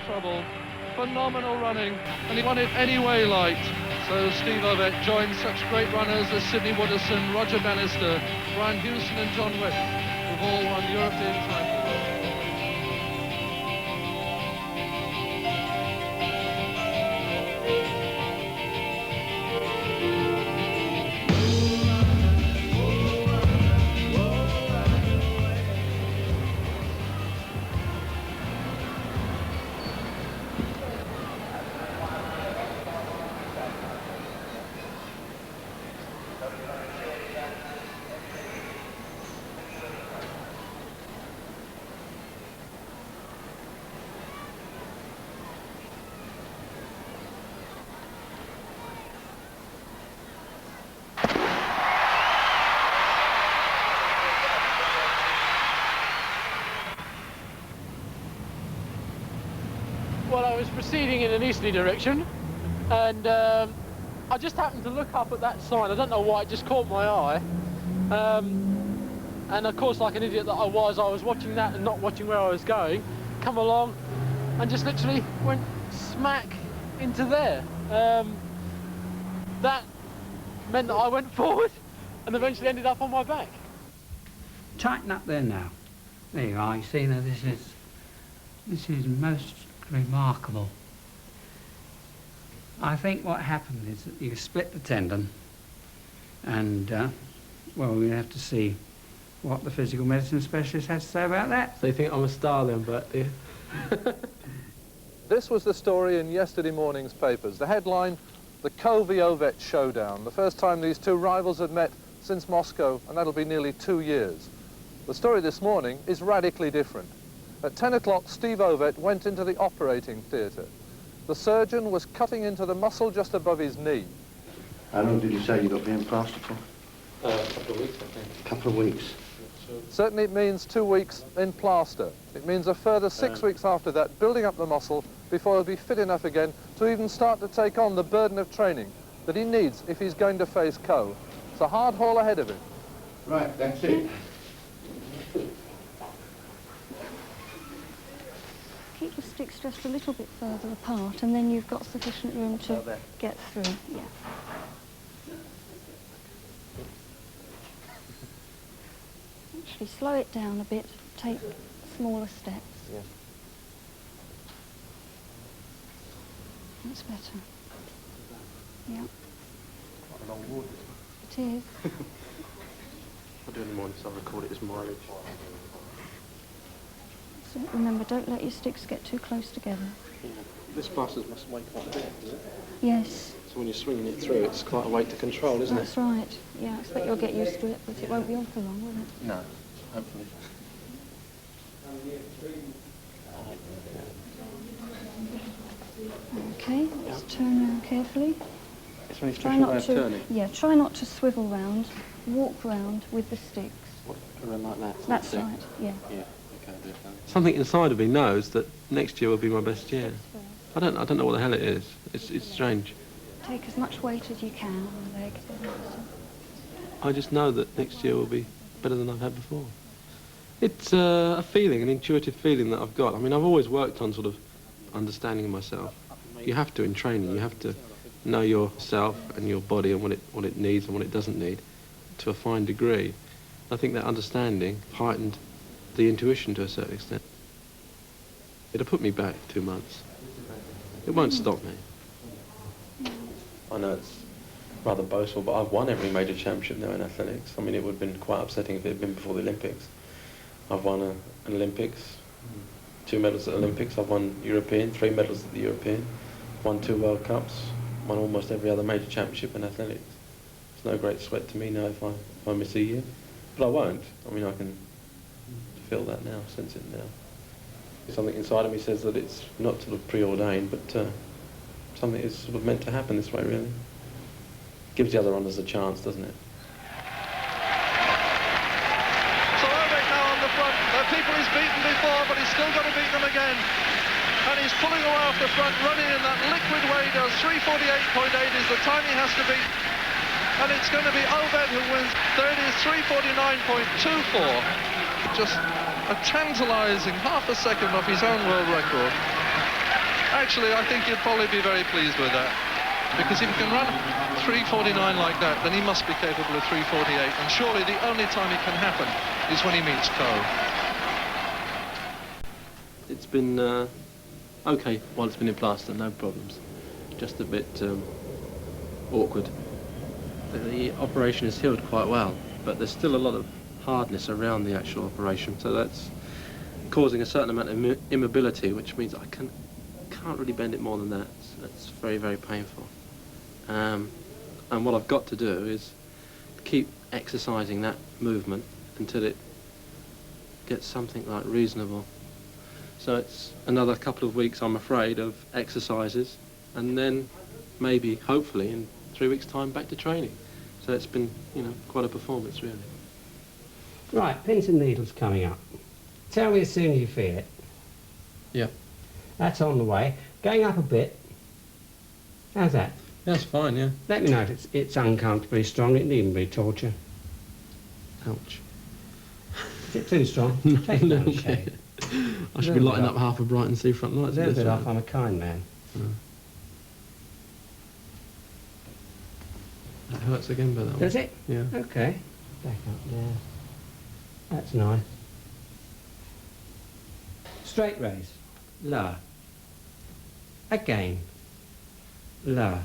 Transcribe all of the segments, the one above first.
trouble. Phenomenal running, and he won it anyway light. So Steve Ovett joins such great runners as Sidney Wooderson, Roger Bannister, Brian Hewson and John Wick, who've all won European titles. Well, I was proceeding in an easterly direction, and I just happened to look up at that sign. I don't know why, it just caught my eye. And of course, like an idiot that I was watching that and not watching where I was going, come along and just literally went smack into there. That meant that I went forward and eventually ended up on my back. Tighten up there now. There you are. You see now, this is most remarkable. I think what happened is that you split the tendon, and well, we have to see what the physical medicine specialist has to say about that. So you think I'm a star then, Bert, do you? This was the story in yesterday morning's papers. The headline, the Ovett showdown. The first time these two rivals had met since Moscow, and that'll be nearly 2 years. The story this morning is radically different. At 10 o'clock, Steve Ovett went into the operating theatre. The surgeon was cutting into the muscle just above his knee. How long did you say you got being plastered for? A couple of weeks, I think. A couple of weeks. Certainly it means 2 weeks in plaster. It means a further 6 weeks after that, building up the muscle before he'll be fit enough again to even start to take on the burden of training that he needs if he's going to face Co. It's a hard haul ahead of him. Right, that's it. Keep the sticks just a little bit further apart, and then you've got sufficient room to get through. Yeah. Actually, slow it down a bit. Take smaller steps. Yeah. That's better. Yeah. Quite a long walk. It is. I'll do any more until I record it as mileage. So remember, don't let your sticks get too close together. Yeah. This plaster must weigh quite a bit, does it? Yes. So when you're swinging it through, it's quite a weight to control, isn't That's right. Yeah, I expect you'll get used to it, but it won't be on for long, will it? No, hopefully. Okay, let's turn around carefully. It's when he's Try trying not way of to, turning. yeah, try not to swivel round. Walk round with the sticks. What, around like that? That's right, yeah. Yeah, okay, I'll do it then. Something inside of me knows that next year will be my best year. I don't know what the hell it is. It's strange. Take as much weight as you can on the leg. I just know that next year will be better than I've had before. It's a feeling, an intuitive feeling that I've got. I mean, I've always worked on sort of understanding myself. You have to in training. You have to know yourself and your body and what it needs and what it doesn't need to a fine degree. I think that understanding heightened the intuition to a certain extent. It'll put me back 2 months. It won't stop me. I know it's rather boastful, but I've won every major championship now in athletics. I mean, it would have been quite upsetting if it had been before the Olympics. I've won an Olympics, 2 medals at Olympics. I've won European, 3 medals at the European. Won 2 World Cups. Won almost every other major championship in athletics. It's no great sweat to me now if I miss a year. But I won't. I mean, I can feel that now, sense it now. Something inside of me says that it's not sort of preordained, but something is sort of meant to happen this way, really. Gives the other runners a chance, doesn't it? So Ovett now on the front. There are people he's beaten before, but he's still got to beat them again. And he's pulling away off the front, running in that liquid way he does. 3:48.8 is the time he has to beat. And it's going to be Ovett who wins. There it is, 3:49.24. Just a tantalising half a second off his own world record. Actually, I think he'll probably be very pleased with that. Because if he can run 3:49 like that, then he must be capable of 3:48. And surely the only time it can happen is when he meets Coe. It's been okay while it's been in plaster, no problems. Just a bit awkward. The operation is healed quite well, but there's still a lot of hardness around the actual operation, so that's causing a certain amount of immobility, which means I can't really bend it more than that. That's very, very painful. And what I've got to do is keep exercising that movement until it gets something like reasonable. So it's another couple of weeks, I'm afraid, of exercises, and then maybe, hopefully, in 3 weeks' time, back to training. So it's been, you know, quite a performance, really. Right, pins and needles coming up. Tell me as soon as you feel it. Yeah. That's on the way. Going up a bit. How's that? That's fine, yeah. Let me know if it's uncomfortably strong. It needn't be torture. Ouch. Is it too strong? Take it down a shade. I should be lighting up half of Brighton seafront lights. A little bit off. I'm a kind man. That hurts again, by that one. Does it? Yeah. Okay. Back up there. That's nice. Straight raise. Lower. Again. Lower.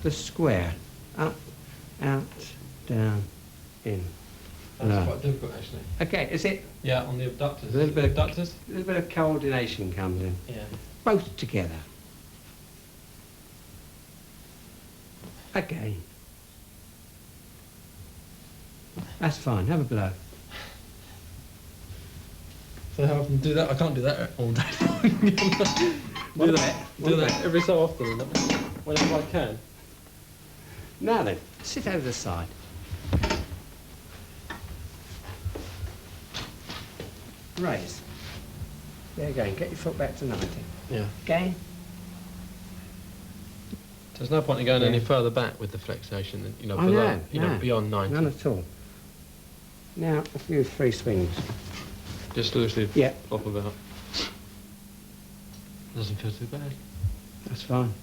The square. Up, out, down, in. That's quite difficult, actually. Okay, is it? Yeah, on the abductors. A little bit of abductors? A little bit of coordination comes in. Yeah. Both together. Again. That's fine. Have a blow. So how often do that? I can't do that all day long. do that every so often, whenever I can. Now then, sit over the side. Raise. There you go. Get your foot back to 90. Yeah. Again. There's no point in going any further back with the flexation than, you know, Oh, below, no, you know, no. beyond 90. None at all. Now, a few free swings. Just loosely Yeah. flop about. Doesn't feel too bad. That's fine.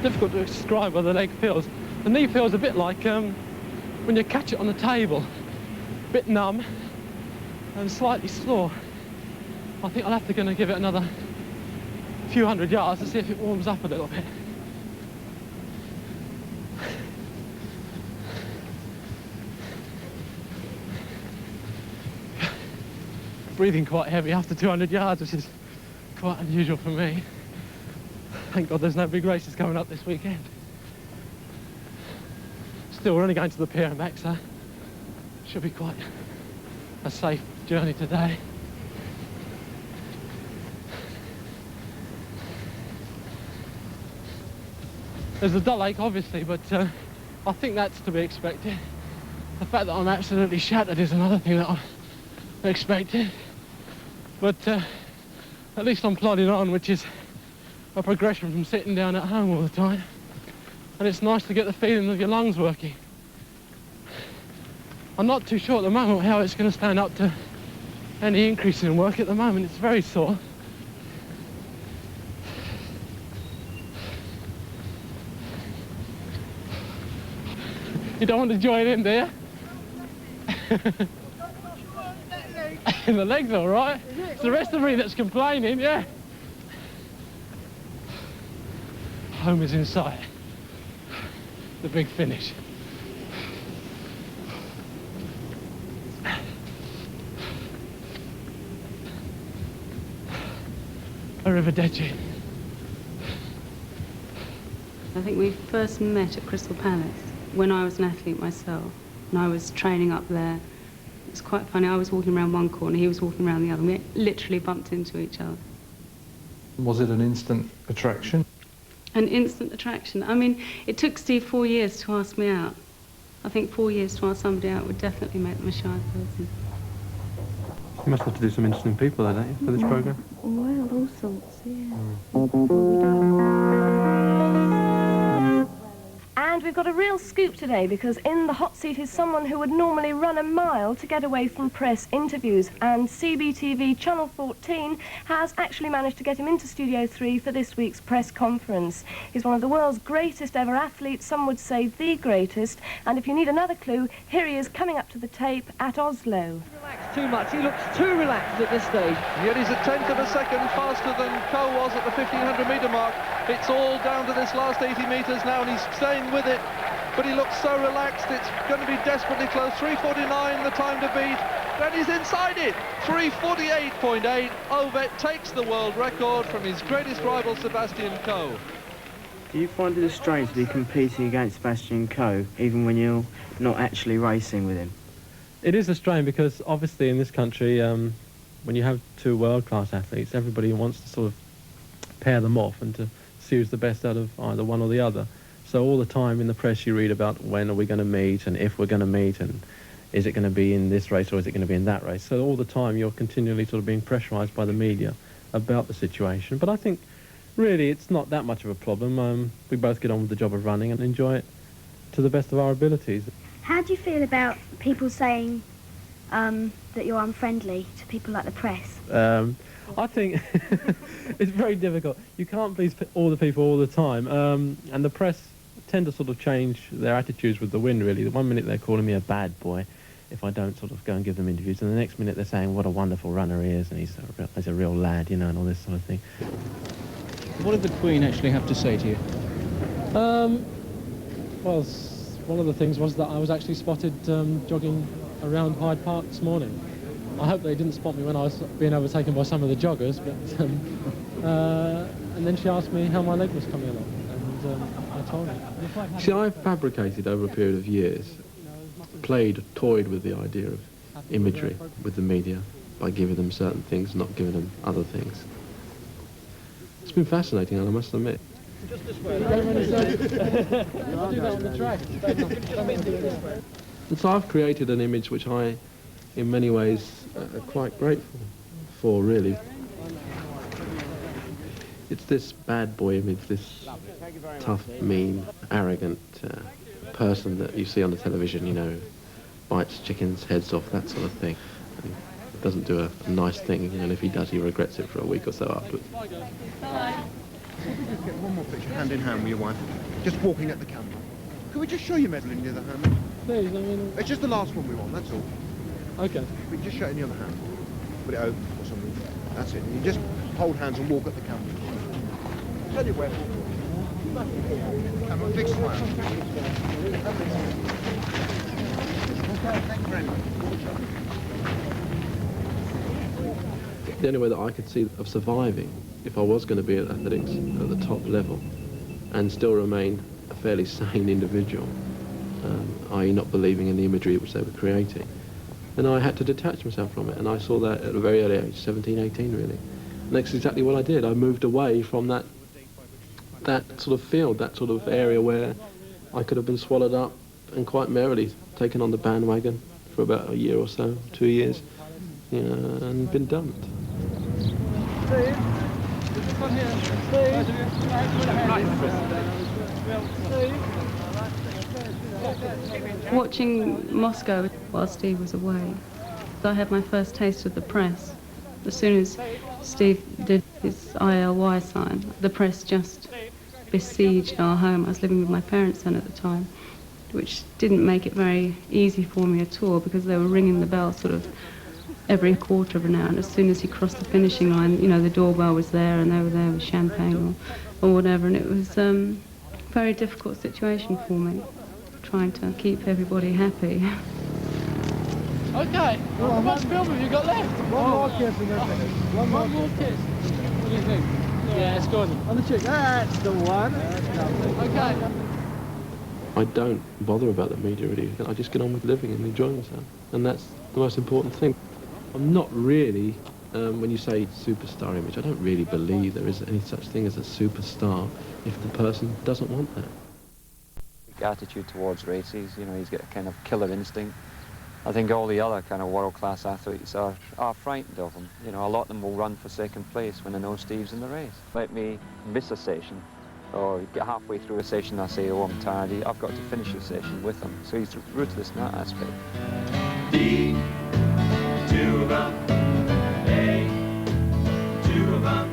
Difficult to describe how the leg feels. The knee feels a bit like when you catch it on the table. A bit numb and slightly sore. I think I'll have to give it another few hundred yards to see if it warms up a little bit. Breathing quite heavy after 200 yards, which is quite unusual for me. Thank God there's no big races coming up this weekend. Still, we're only going to the pier and back, so should be quite a safe journey today. There's a dull ache, obviously, but I think that's to be expected. The fact that I'm absolutely shattered is another thing that I expected. But at least I'm plodding on, which is a progression from sitting down at home all the time. And it's nice to get the feeling of your lungs working. I'm not too sure at the moment how it's going to stand up to any increase in work. At the moment it's very sore. You don't want to join in, do you? The leg's all right. It's the rest of me that's complaining, yeah. Home is in sight. The big finish. Arrivederci. I think we first met at Crystal Palace when I was an athlete myself, and I was training up there. It was quite funny. I was walking around one corner, he was walking around the other. We literally bumped into each other. Was it an instant attraction? An instant attraction. I mean, it took Steve 4 years to ask me out. I think 4 years to ask somebody out would definitely make them a shy person. You must have to do some interesting people, though, don't you, for this programme? Well, all sorts, yeah. And we've got a real scoop today, because in the hot seat is someone who would normally run a mile to get away from press interviews, and CBTV Channel 14 has actually managed to get him into Studio 3 for this week's press conference. He's one of the world's greatest ever athletes, some would say the greatest, and if you need another clue, here he is coming up to the tape at Oslo. Relaxed too much. He looks too relaxed at this stage. Yet he's a tenth of a second faster than Coe was at the 1500 metre mark. It's all down to this last 80 metres now, and he's staying with it. But he looks so relaxed, it's going to be desperately close. 3:49 the time to beat, and he's inside it. 3:48.8. Ovett takes the world record from his greatest rival, Sebastian Coe. Do you find it strange to be competing against Sebastian Coe, even when you're not actually racing with him? It is a strain, because obviously in this country, when you have two world-class athletes, everybody wants to sort of pair them off and to see who's the best out of either one or the other. So all the time in the press you read about when are we going to meet, and if we're going to meet, and is it going to be in this race or is it going to be in that race. So all the time you're continually sort of being pressurised by the media about the situation. But I think really it's not that much of a problem. We both get on with the job of running and enjoy it to the best of our abilities. How do you feel about people saying that you're unfriendly to people like the press? I think it's very difficult. You can't please all the people all the time, and the press tend to sort of change their attitudes with the wind, really. The 1 minute they're calling me a bad boy if I don't sort of go and give them interviews, and the next minute they're saying what a wonderful runner he is, and he's a real lad, you know, and all this sort of thing. What did the Queen actually have to say to you? Well, one of the things was that I was actually spotted jogging around Hyde Park this morning. I hope they didn't spot me when I was being overtaken by some of the joggers, but and then she asked me how my leg was coming along, and I told her. See, I've fabricated over a period of years, toyed with the idea of imagery with the media by giving them certain things, not giving them other things. It's been fascinating, I must admit. Just this way. I'll do that on the track. And so I've created an image which I, in many ways, are quite grateful for, really. It's this bad boy image, this tough, mean, arrogant person that you see on the television, you know, bites chickens' heads off, that sort of thing. And doesn't do a nice thing, you know, and if he does, he regrets it for a week or so afterwards. Bye. Just get one more picture, hand in hand with your wife, just walking at the camera. Could we just show you medal in the other hand? Please, I mean... It's just the last one we want, that's all. Okay. We can just show it in the other hand. Put it over or something. That's it. You just hold hands and walk at the camera. Tell you where. Camera, big smile. Thank you very much. The only way that I could see of surviving, if I was going to be at athletics at the top level and still remain a fairly sane individual, i.e. not believing in the imagery which they were creating, then I had to detach myself from it, and I saw that at a very early age, 17, 18 really. And that's exactly what I did. I moved away from that sort of field, that sort of area where I could have been swallowed up and quite merrily taken on the bandwagon for about a year or so, 2 years, you know, and been dumped. Watching Moscow while Steve was away, I had my first taste of the press. As soon as Steve did his ILY sign, the press just besieged our home. I was living with my parents then at the time, which didn't make it very easy for me at all, because they were ringing the bell sort of every quarter of an hour, and as soon as he crossed the finishing line, you know, the doorbell was there and they were there with champagne or whatever, and it was a very difficult situation for me, trying to keep everybody happy. Okay, how much film have you got left? One more kiss and then finish. One more kiss. What do you think? Yeah, it's good. On the cheek. That's the one. Okay. I don't bother about the media really. I just get on with living and enjoying myself, and that's the most important thing. I'm not really, when you say superstar image, I don't really believe there is any such thing as a superstar if the person doesn't want that. Attitude towards races, you know, he's got a kind of killer instinct. I think all the other kind of world-class athletes are frightened of him. You know, a lot of them will run for second place when they know Steve's in the race. Let me miss a session, or get halfway through a session and I say, oh, I'm tired. I've got to finish the session with him. So he's ruthless in that aspect. D, two of them, A, two of them,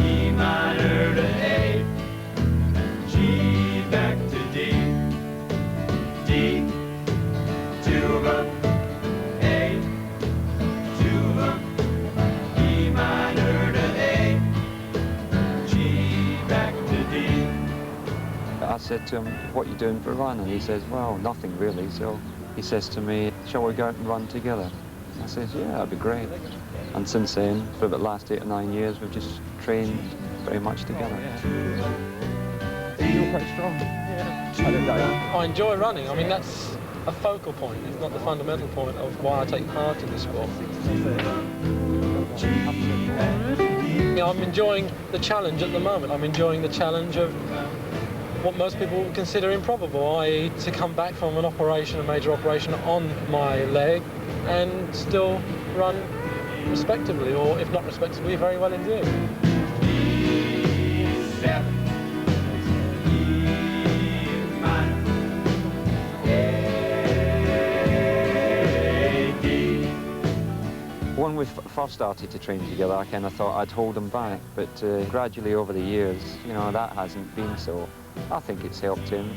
E minor to A, G back to D, D, two of them, A, two of them, E minor to A, G back to D. I said to him, what are you doing for a run? And he says, well, nothing really. So he says to me, shall we go out and run together? I says, yeah, that'd be great. And since then, for the last 8 or 9 years, we've just trained very much together. You're quite strong. Yeah. I enjoy running. I mean, that's a focal point. It's not the fundamental point of why I take part in the sport. I'm enjoying the challenge at the moment. I'm enjoying the challenge of what most people would consider improbable, i.e. to come back from an operation, a major operation on my leg, and still run respectively, or if not respectively, very well indeed. When we first started to train together, I kind of thought I'd hold him back, but gradually over the years, you know, that hasn't been so. I think it's helped him.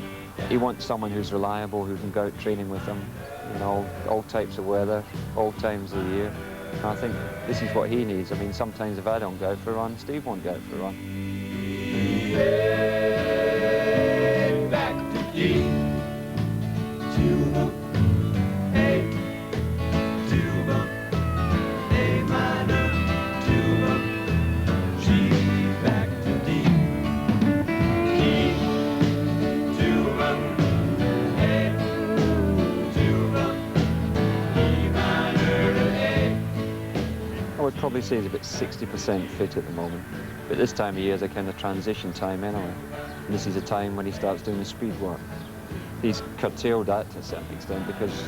He wants someone who's reliable, who can go out training with him, you know, all types of weather, all times of the year. And I think this is what he needs. I mean, sometimes if I don't go out for a run, Steve won't go out for a run. Back to G, two of A, two of A minor, two of G, back to D, E, two of A, two of E minor to A. I would probably say he's about 60% fit at the moment. But this time of year is a kind of transition time anyway. And this is a time when he starts doing the speed work. He's curtailed that to a certain extent because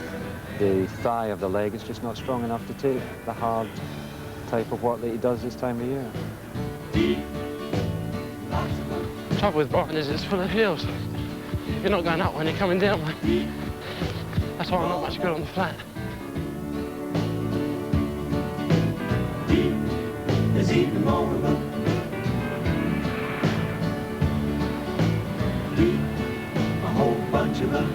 the thigh of the leg is just not strong enough to take the hard type of work that he does this time of year. The trouble with Brighton is it's full of hills. You're not going up one, you're coming down one. That's why I'm not much good on the flat. There's even more of them. A whole bunch of them.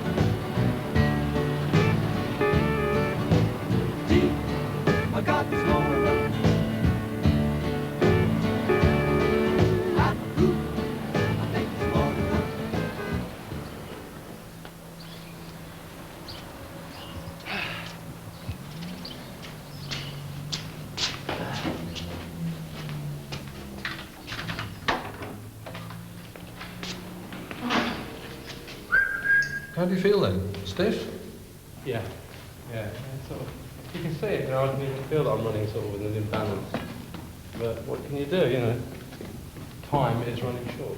I got this more of them. I think there's more of them. How do you feel then? Stiff? Yeah. Sort of, you can see it, you know, I can even feel that I'm running sort of with an imbalance. But what can you do, you know? Time is running short.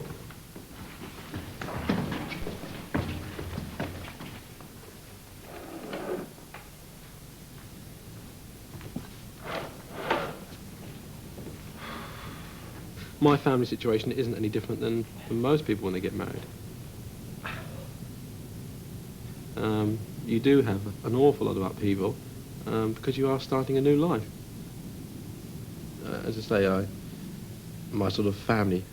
My family situation isn't any different than most people when they get married. You do have an awful lot of upheaval because you are starting a new life. As I say, my sort of family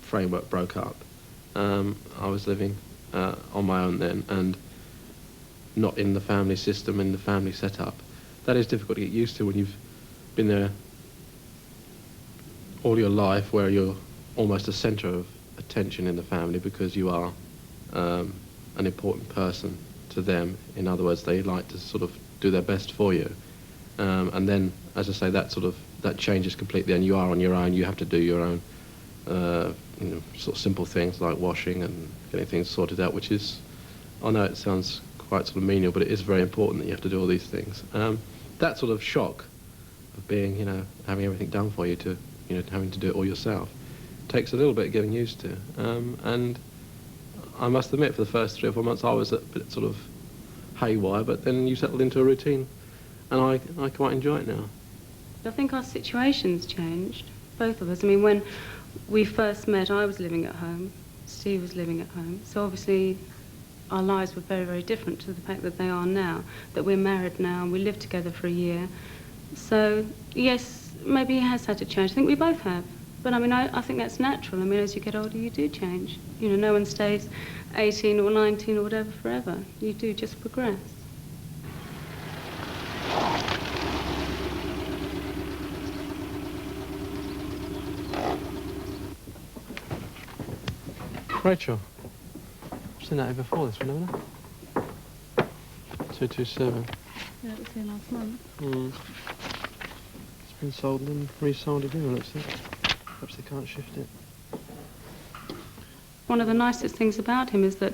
framework broke up. I was living on my own then and not in the family system, in the family setup. That is difficult to get used to when you've been there all your life, where you're almost the centre of attention in the family because you are an important person to them. In other words, they like to sort of do their best for you. And then, as I say, that changes completely, and you are on your own. You have to do your own sort of simple things like washing and getting things sorted out, which is, I know it sounds quite sort of menial, but it is very important that you have to do all these things. That sort of shock of being, having everything done for you to, having to do it all yourself, takes a little bit of getting used to. And I must admit, for the first 3 or 4 months, I was a bit sort of haywire, but then you settle into a routine, and I quite enjoy it now. I think our situations changed, both of us. I mean, when we first met, I was living at home, Steve was living at home, so obviously our lives were very, very different to the fact that they are now, that we're married now, and we lived together for a year. So, yes, maybe he has had to change. I think we both have. But, I mean, I think that's natural. I mean, as you get older, you do change. You know, no one stays 18 or 19 or whatever forever. You do just progress. Rachel, I've seen that here before, this one, haven't I? 227. Yeah, it was here last month. It's been sold and resold again, looks like. Perhaps they can't shift it. One of the nicest things about him is that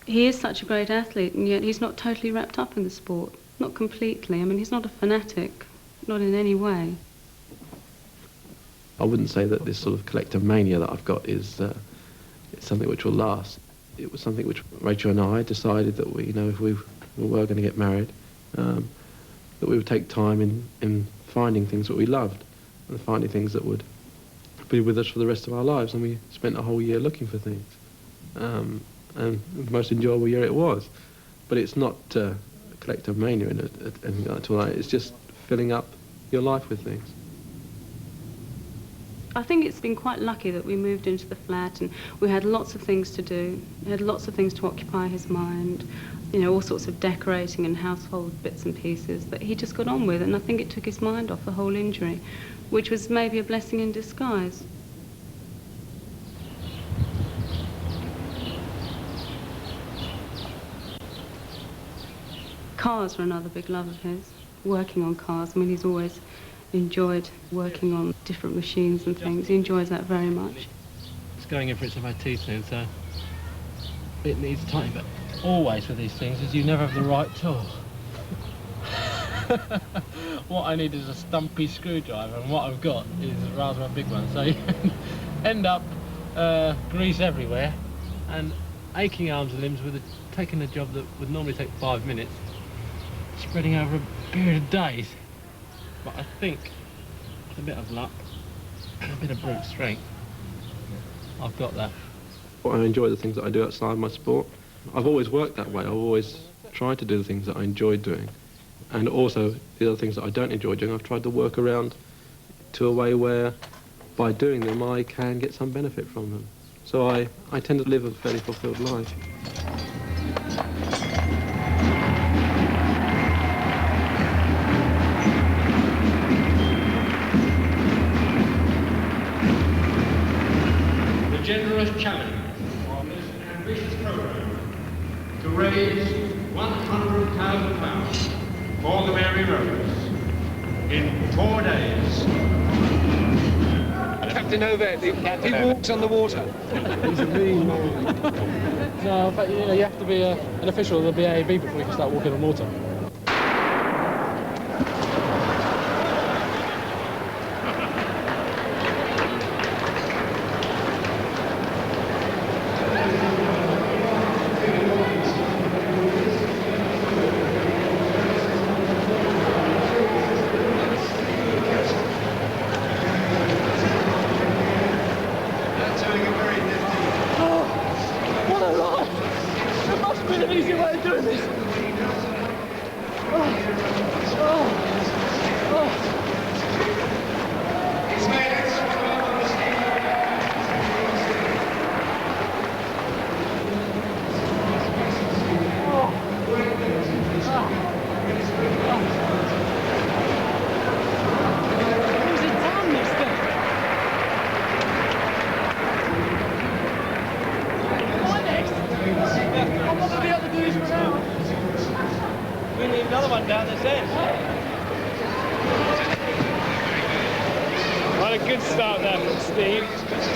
he is such a great athlete, and yet he's not totally wrapped up in the sport. Not completely. I mean, he's not a fanatic, not in any way. I wouldn't say that this sort of collective mania that I've got is it's something which will last. It was something which Rachel and I decided that we, you know, if we were going to get married, that we would take time in finding things that we loved and finding things that would be with us for the rest of our lives. And we spent a whole year looking for things. And the most enjoyable year it was. But it's not a collective mania in it, anything like that. It's just filling up your life with things. I think it's been quite lucky that we moved into the flat and we had lots of things to do. We had lots of things to occupy his mind, you know, all sorts of decorating and household bits and pieces that he just got on with, and I think it took his mind off the whole injury, which was maybe a blessing in disguise. Cars were another big love of his, working on cars. I mean, he's always enjoyed working on different machines and things. He enjoys that very much. It's going in for its MOT soon, so it needs time, but always with these things is you never have the right tool. What I need is a stumpy screwdriver, and what I've got is rather a big one, so you end up grease everywhere and aching arms and limbs with taking a job that would normally take 5 minutes, spreading over a period of days. But I think, with a bit of luck and a bit of brute strength, I've got that. I enjoy the things that I do outside my sport. I've always worked that way. I've always tried to do the things that I enjoy doing. And also, the other things that I don't enjoy doing, I've tried to work around to a way where, by doing them, I can get some benefit from them. So I tend to live a fairly fulfilled life. Generous challenge on this ambitious program to raise £100,000 for the Mary Rose in 4 days. Captain Ovett, he walks on the water. He's a mean man. No, but you know, you have to be an official of the BAB before you can start walking on water. We need another one down this end. Well, a good start there from Steve.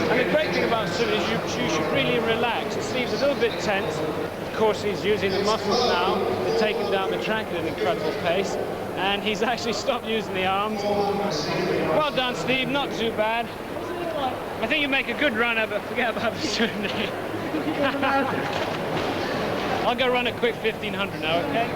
And the great thing about swimming is you should really relax. Steve's a little bit tense. Of course, he's using the muscles now to take him down the track at an incredible pace. And he's actually stopped using the arms. Well done, Steve. Not too bad. I think you make a good runner, but forget about the swimming. I'll go run a quick 1500 now, okay?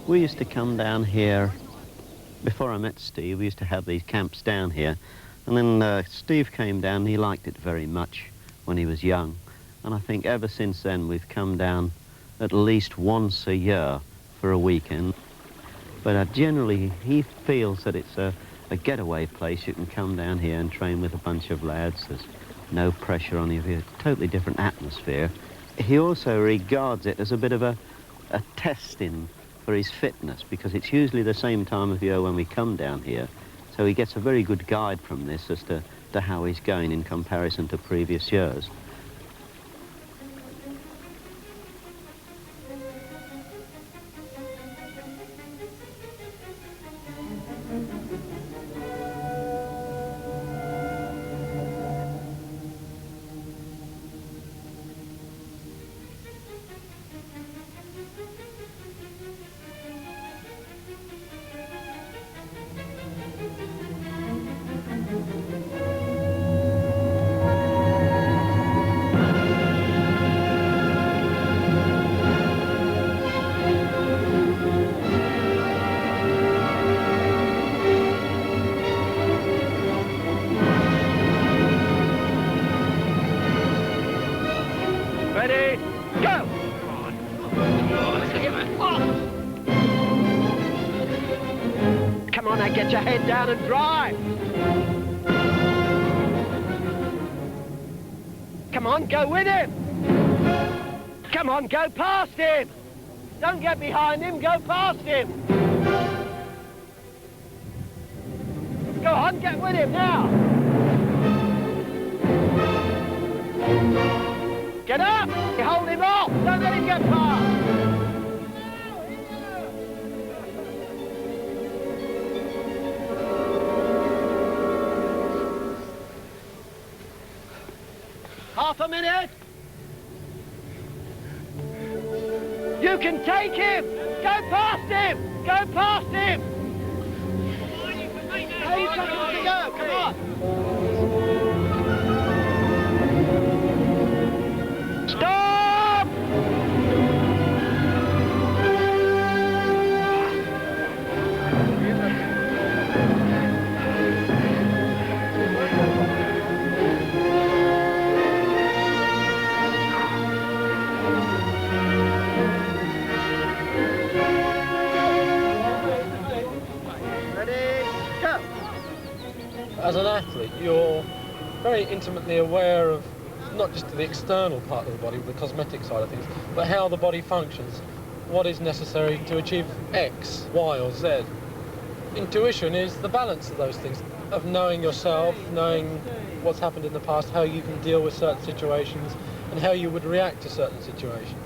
We used to come down here, before I met Steve, we used to have these camps down here. And then Steve came down and he liked it very much when he was young. And I think ever since then we've come down at least once a year for a weekend. But generally he feels that it's a getaway place. You can come down here and train with a bunch of lads. There's no pressure on you. It's a totally different atmosphere. He also regards it as a bit of a testing for his fitness, because it's usually the same time of year when we come down here. So he gets a very good guide from this as to how he's going in comparison to previous years. Ready, go! Come on, now get your head down and drive. Come on, go with him. Come on, go past him. Don't get behind him, go past him. Go on, get with him now. Get up! You hold him off! Don't let him get past! Half a minute! You can take him! Go past him! Go past him! 8 seconds to go, come on! Stop! Ready, go! As an athlete, you're very intimately aware of not just the external part of the body, the cosmetic side of things, but how the body functions, what is necessary to achieve X, Y, or Z. Intuition is the balance of those things, of knowing yourself, knowing what's happened in the past, how you can deal with certain situations, and how you would react to certain situations.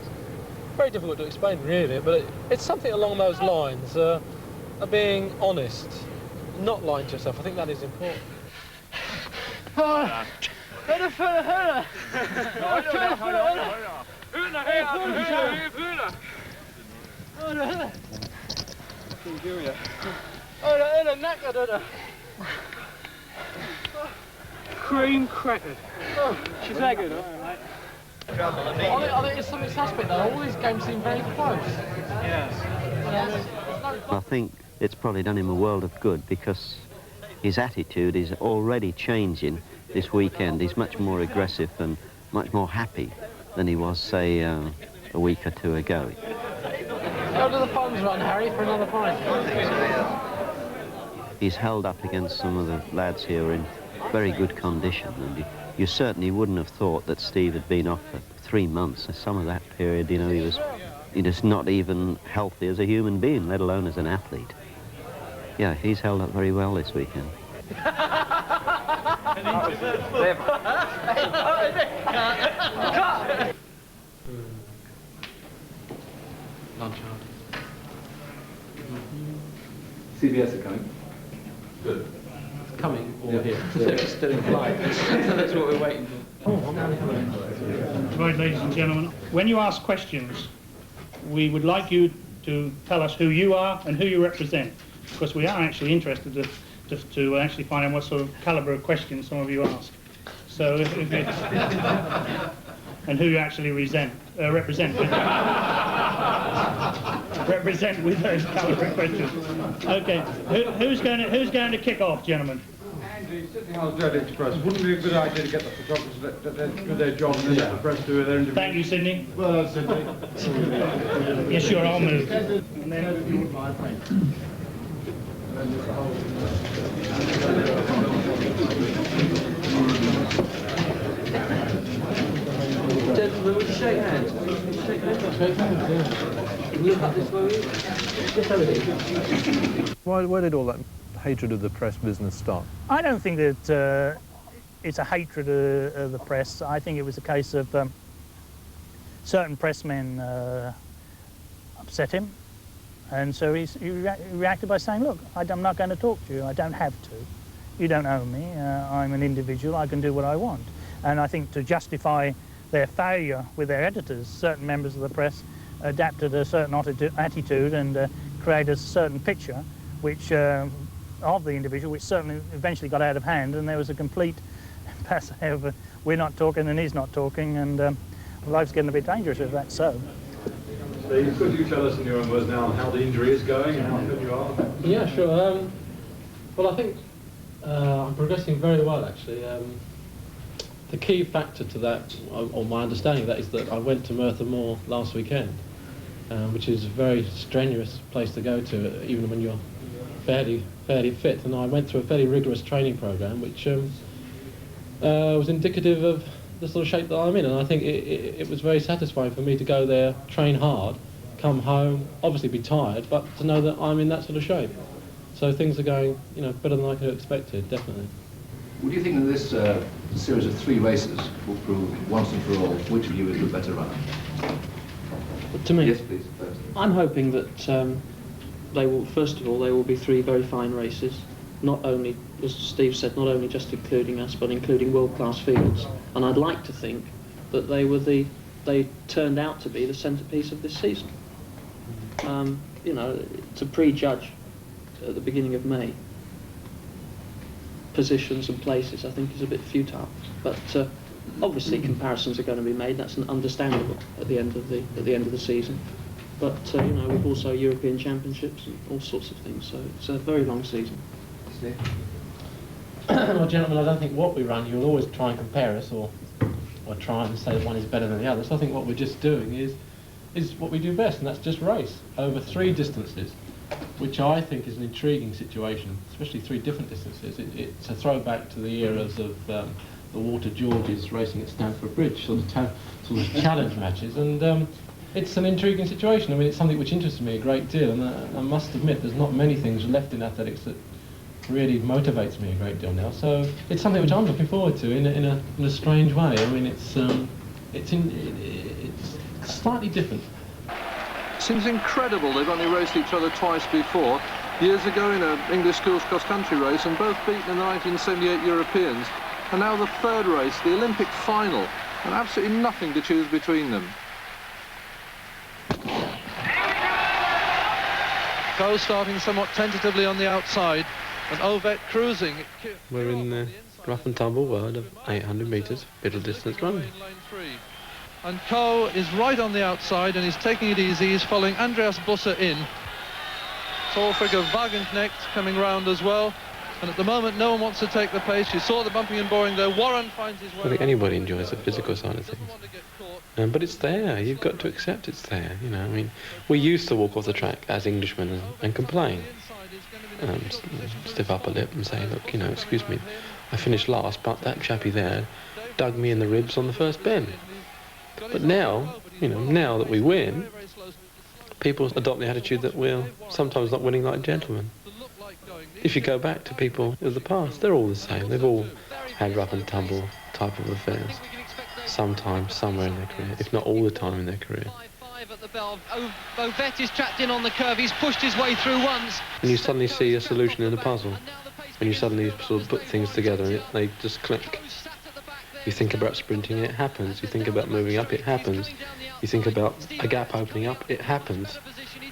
Very difficult to explain, really, but it's something along those lines, of being honest, not lying to yourself. I think that is important. Cream cracker. She's that good, alright, mate. I think it's something suspect though. All these games seem very close. Yes. I think it's probably done him a world of good, because his attitude is already changing this weekend. He's much more aggressive and much more happy than he was, say, a week or two ago. Go to the funds run, Harry, for another pint. He's held up against some of the lads here in very good condition, and you certainly wouldn't have thought that Steve had been off for 3 months. Some of that period, you know, he was not even healthy as a human being, let alone as an athlete. Yeah, he's held up very well this weekend. Lunch hour. CBS are coming. Good. coming or here. They're still in flight. So that's what we're waiting for. Right, ladies and gentlemen, when you ask questions, we would like you to tell us who you are and who you represent, because we are actually interested to actually find out what sort of calibre of questions some of you ask. So, if it, and who you actually represent. Represent with those calibre of questions. Okay, who's going to kick off, gentlemen? Andy, sitting on the Daily Express, wouldn't it be a good idea to get the photographers to do their job and then let the press do their interview? Thank you, Sydney. Well, Sydney. Yes, sure, I'll move. And then Gentlemen, would you shake hands? Shake hands, yeah. Look up this way. Just over here. Why did all that hatred of the press business start? I don't think that it's a hatred of the press. I think it was a case of certain pressmen upset him, and so he reacted by saying, look, I'm not going to talk to you, I don't have to. You don't own me, I'm an individual, I can do what I want. And I think to justify their failure with their editors, certain members of the press adapted a certain attitude and created a certain picture which of the individual, which certainly eventually got out of hand, and there was a complete pass of we're not talking and he's not talking, and life's getting a bit dangerous if that's so. Steve, could you tell us in your own words now how the injury is going and how good you are? Yeah, sure. Well, I think I'm progressing very well, actually. The key factor to that, or my understanding of that, is that I went to Merthyr Mawr last weekend, which is a very strenuous place to go to, even when you're fairly fit. And I went through a fairly rigorous training program, which was indicative of the sort of shape that I'm in. And I think it was very satisfying for me to go there, train hard, come home, obviously be tired, but to know that I'm in that sort of shape. So things are going, better than I could have expected, definitely. Would you think that this series of 3 races will prove once and for all which of you is the better runner? To me? Yes, please. First. I'm hoping that they will, first of all, they will be 3 very fine races. Not only, as Steve said, not only just including us, but including world-class fields. And I'd like to think that they turned out to be the centrepiece of this season. To prejudge at the beginning of May positions and places, I think, is a bit futile. But obviously comparisons are going to be made. That's understandable at the end of the season. But we've also European Championships and all sorts of things. So it's a very long season. Well, gentlemen, I don't think what we run, you'll always try and compare us or try and say one is better than the other. So I think what we're just doing is what we do best, and that's just race over 3 distances, which I think is an intriguing situation, especially 3 different distances. It's a throwback to the eras of the Water Georges racing at Stamford Bridge, sort of challenge matches, and it's an intriguing situation. I mean, it's something which interests me a great deal, and I must admit there's not many things left in athletics that really motivates me a great deal now. So it's something which I'm looking forward to in a strange way. I mean, it's slightly different. Seems incredible they've only raced each other twice before. Years ago in an English schools cross-country race, and both beaten in the 1978 Europeans. And now the 3rd race, the Olympic final, and absolutely nothing to choose between them. Coe starting somewhat tentatively on the outside, and Ovett cruising. We're in the rough and tumble world of 800 metres middle distance running. And Coe is right on the outside and he's taking it easy. He's following Andreas Busser in. Tall figure Wagenknecht coming round as well. And at the moment, no one wants to take the pace. You saw the bumping and boring there. Warren finds his way. I think anybody enjoys the physical side of things. But it's there. You've got to accept it's there. I mean, we used to walk off the track as Englishmen and complain. Stiff upper lip and say, look, excuse me, I finished last, but that chappie there dug me in the ribs on the first bend. But now, now that we win, people adopt the attitude that we're sometimes not winning like gentlemen. If you go back to people of the past, they're all the same. They've all had rough and tumble type of affairs, sometimes, somewhere in their career, if not all the time in their career. At the bell. Ovett is trapped in on the curve. He's pushed his way through once. And you suddenly see a solution in the puzzle. when you suddenly sort of put things together and they just click. You think about sprinting, it happens. You think about moving up, it happens. You think about a gap opening up, it happens.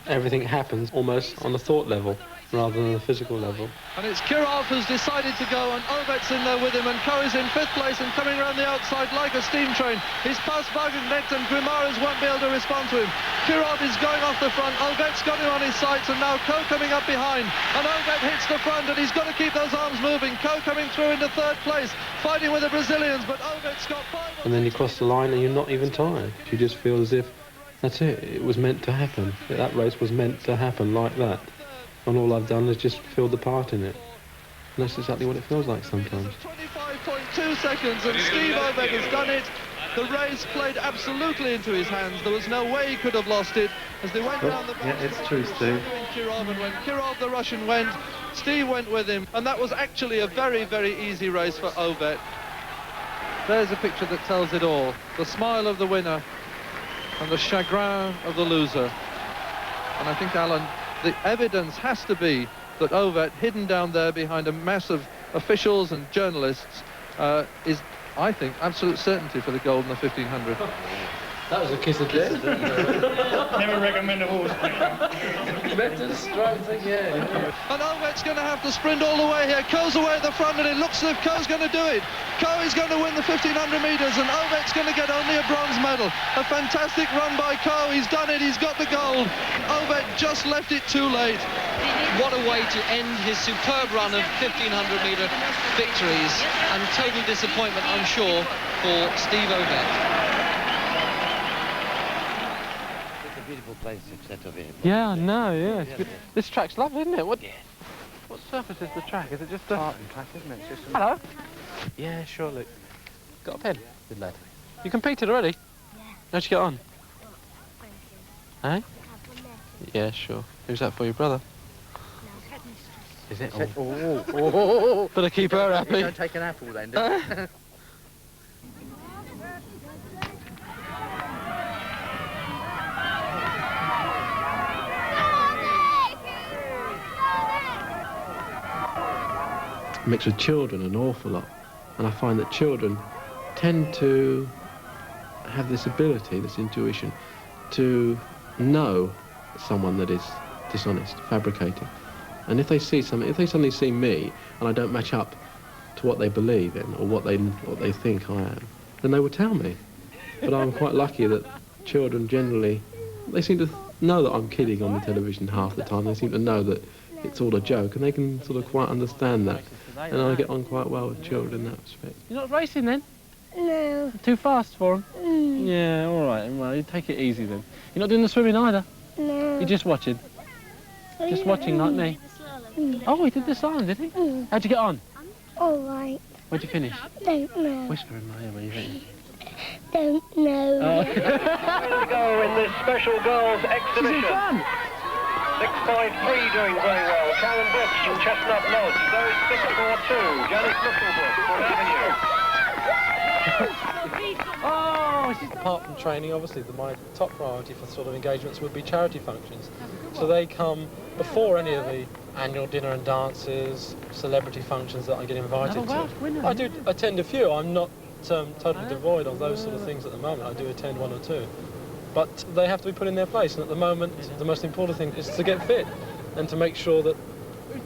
Everything happens almost on the thought level rather than the physical level. And it's Kirov who's decided to go, and Ovett's in there with him, and Coe is in 5th place and coming around the outside like a steam train. He's past Wagenknecht and Grimares won't be able to respond to him. Kirov is going off the front, Ovett's got him on his sights, and now Coe coming up behind, and Ovett hits the front, and he's got to keep those arms moving. Coe coming through into 3rd place, fighting with the Brazilians, but Ovett's got 5... And then you cross the line and you're not even tired. You just feel as if that's it, it was meant to happen. That race was meant to happen like that. And all I've done is just filled the part in it. And that's exactly what it feels like sometimes. 25.2 seconds, and Steve Ovett has done it. The race played absolutely into his hands. There was no way he could have lost it. As they went down the back, yeah, it's true, Steve. Kirov, and when Kirov, the Russian, went, Steve went with him. And that was actually a very, very easy race for Ovett. There's a picture that tells it all. The smile of the winner and the chagrin of the loser. And I think, Alan, the evidence has to be that Ovett, hidden down there behind a mass of officials and journalists, is, I think, absolute certainty for the gold in the 1500. That was a kiss of death. Never recommend a horse. Better strike thing, yeah. And Ovett's going to have to sprint all the way here. Coe's away at the front, and it looks as if Coe's going to do it. Coe is going to win the 1500 metres, and Ovett's going to get only a bronze medal. A fantastic run by Coe. He's done it. He's got the gold. Ovett just left it too late. What a way to end his superb run of 1500-metre victories, and total disappointment, I'm sure, for Steve Ovett. Beautiful place, except over here. Yeah, I know, yeah. This track's lovely, isn't it? What surface is the track? Is it just a... Parking track, isn't it? It's just Hello? Yeah, sure, Luke. Got a pen? Good lad. You competed already? Yeah. How'd you get on? Eh? Yeah, sure. Who's that for, your brother? No, is it? Oh. Better keep her happy. Don't take an apple then, do you? Mixed with children an awful lot, and I find that children tend to have this ability, this intuition, to know someone that is dishonest, fabricating. And if they see something, if they suddenly see me and I don't match up to what they believe in or what they think I am, then they will tell me. But I'm quite lucky that children generally, they seem to know that I'm kidding on the television half the time. They seem to know that it's all a joke, and they can sort of quite understand that. And I get on quite well with children in that respect. You're not racing then? No. Too fast for them? Yeah, all right. Well, you take it easy then. You're not doing the swimming either? No. You're just watching? Just watching like me? Oh, he did the slalom, did he? How'd you get on? All right. Where'd you finish? Don't know. Whisper in my ear when you think. Don't know. Oh. To go in this special girls exhibition. 6.3 doing very well. Karen Brooks from Chestnut Lodge. Those 6.42. Janice Musselbrook from Avenue. Oh, apart from training, obviously, my top priority for sort of engagements would be charity functions. So they come before any of the annual dinner and dances, celebrity functions that I get invited to. I do attend a few. I'm not totally devoid of those sort of things at the moment. I do attend one or two. But they have to be put in their place, and at the moment, the most important thing is to get fit and to make sure that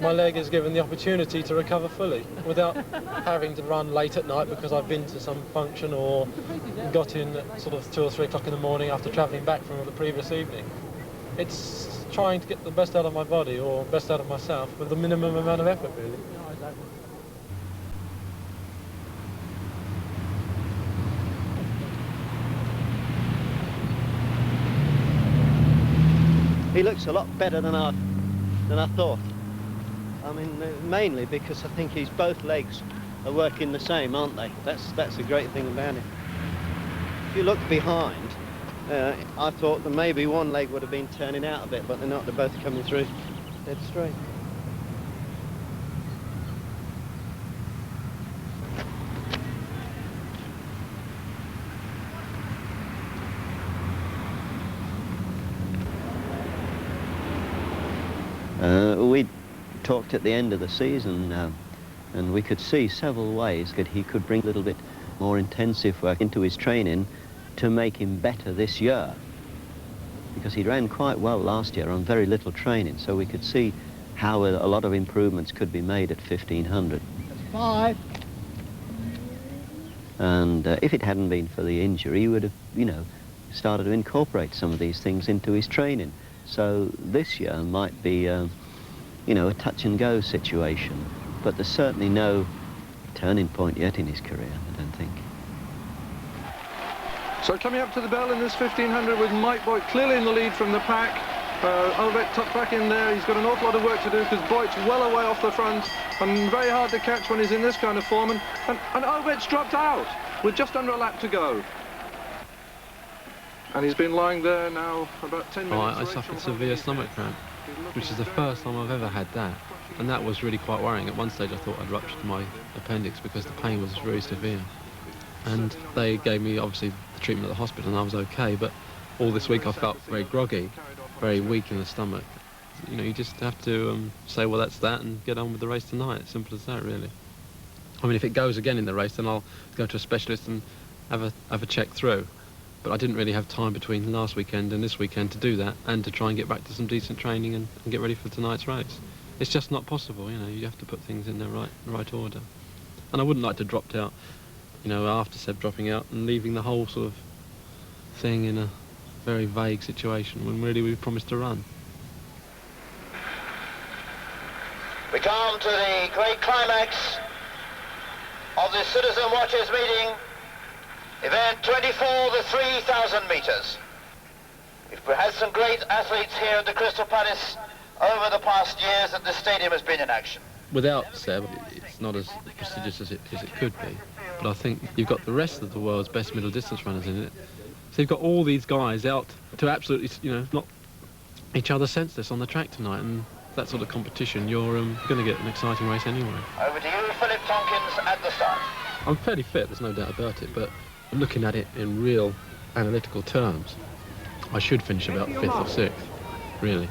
my leg is given the opportunity to recover fully without having to run late at night because I've been to some function or got in at sort of 2 or 3 o'clock in the morning after travelling back from the previous evening. It's trying to get the best out of my body or best out of myself with the minimum amount of effort, really. He looks a lot better than I thought. I mean, mainly because I think his both legs are working the same, aren't they? That's a great thing about him. If you look behind, I thought that maybe one leg would have been turning out a bit, but they're not. They're both coming through dead straight. We talked at the end of the season And we could see several ways that he could bring a little bit more intensive work into his training to make him better this year. Because he ran quite well last year on very little training, so we could see how a lot of improvements could be made at 1500. That's 5. And if it hadn't been for the injury, he would have, you know, started to incorporate some of these things into his training. So this year might be, you know, a touch-and-go situation. But there's certainly no turning point yet in his career, I don't think. So coming up to the bell in this 1500 with Mike Boyd clearly in the lead from the pack. Ovett tucked back in there. He's got an awful lot of work to do because Boyd's well away off the front and very hard to catch when he's in this kind of form. And Ovett's dropped out with just under a lap to go. And he's been lying there now about 10 minutes. I suffered severe stomach cramp, which is the first time I've ever had that. And that was really quite worrying. At one stage I thought I'd ruptured my appendix because the pain was very severe. And they gave me, obviously, the treatment at the hospital and I was okay, but all this week I felt very groggy, very weak in the stomach. You know, you just have to say, well, that's that, and get on with the race tonight. Simple as that, really. I mean, if it goes again in the race, then I'll go to a specialist and have a check through. But I didn't really have time between last weekend and this weekend to do that, and to try and get back to some decent training and get ready for tonight's race. It's just not possible, you know. You have to put things in their right order. And I wouldn't like to drop out, you know, after Seb dropping out and leaving the whole sort of thing in a very vague situation when really we promised to run. We come to the great climax of the Citizen Watchers meeting, event 24, the 3,000 metres. We've had some great athletes here at the Crystal Palace over the past years that the stadium has been in action. Without Seb, it's not as prestigious as it could be. But I think you've got the rest of the world's best middle distance runners in it. So you've got all these guys out to absolutely, you know, knock each other senseless on the track tonight. And that sort of competition, you're going to get an exciting race anyway. Over to you, Philip Tompkins, at the start. I'm fairly fit, there's no doubt about it, but looking at it in real analytical terms, I should finish about 5th or 6th, really.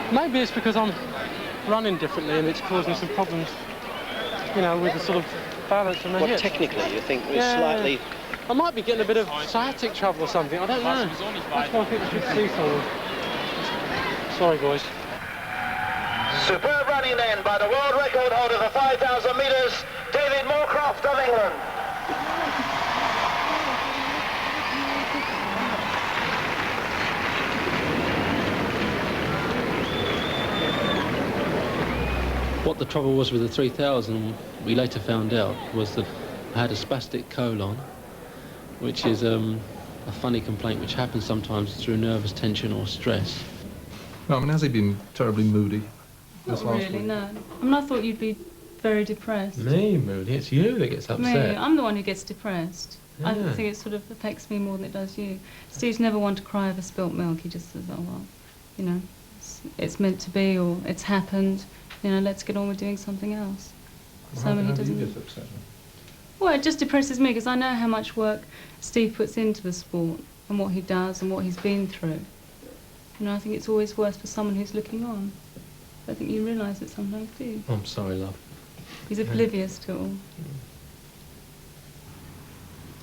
Maybe it's because I'm running differently and it's causing some problems, you know, with the sort of balance of my hips. Technically, you think we're slightly... I might be getting a bit of sciatic trouble or something, I don't know. That's why I think I should see someone. Sorry, boys. Superb running then by the world record holder for 5,000 metres, David Moorcroft of England. What the trouble was with the 3000, we later found out, was that I had a spastic colon, which is a funny complaint which happens sometimes through nervous tension or stress. No, I mean, has he been terribly moody Not really, no. I mean, I thought you'd be very depressed. Me, moody. It's you that gets upset. Me, I'm the one who gets depressed. I Yeah. think it sort of affects me more than it does you. Steve's never one to cry over spilt milk. He just says, oh, well, you know, it's meant to be, or it's happened. You know, let's get on with doing something else. How he do doesn't. you get upset? Well, it just depresses me because I know how much work Steve puts into the sport and what he does and what he's been through. You know, I think it's always worse for someone who's looking on. I think you realise it sometimes too. I'm sorry, love. He's oblivious to it all.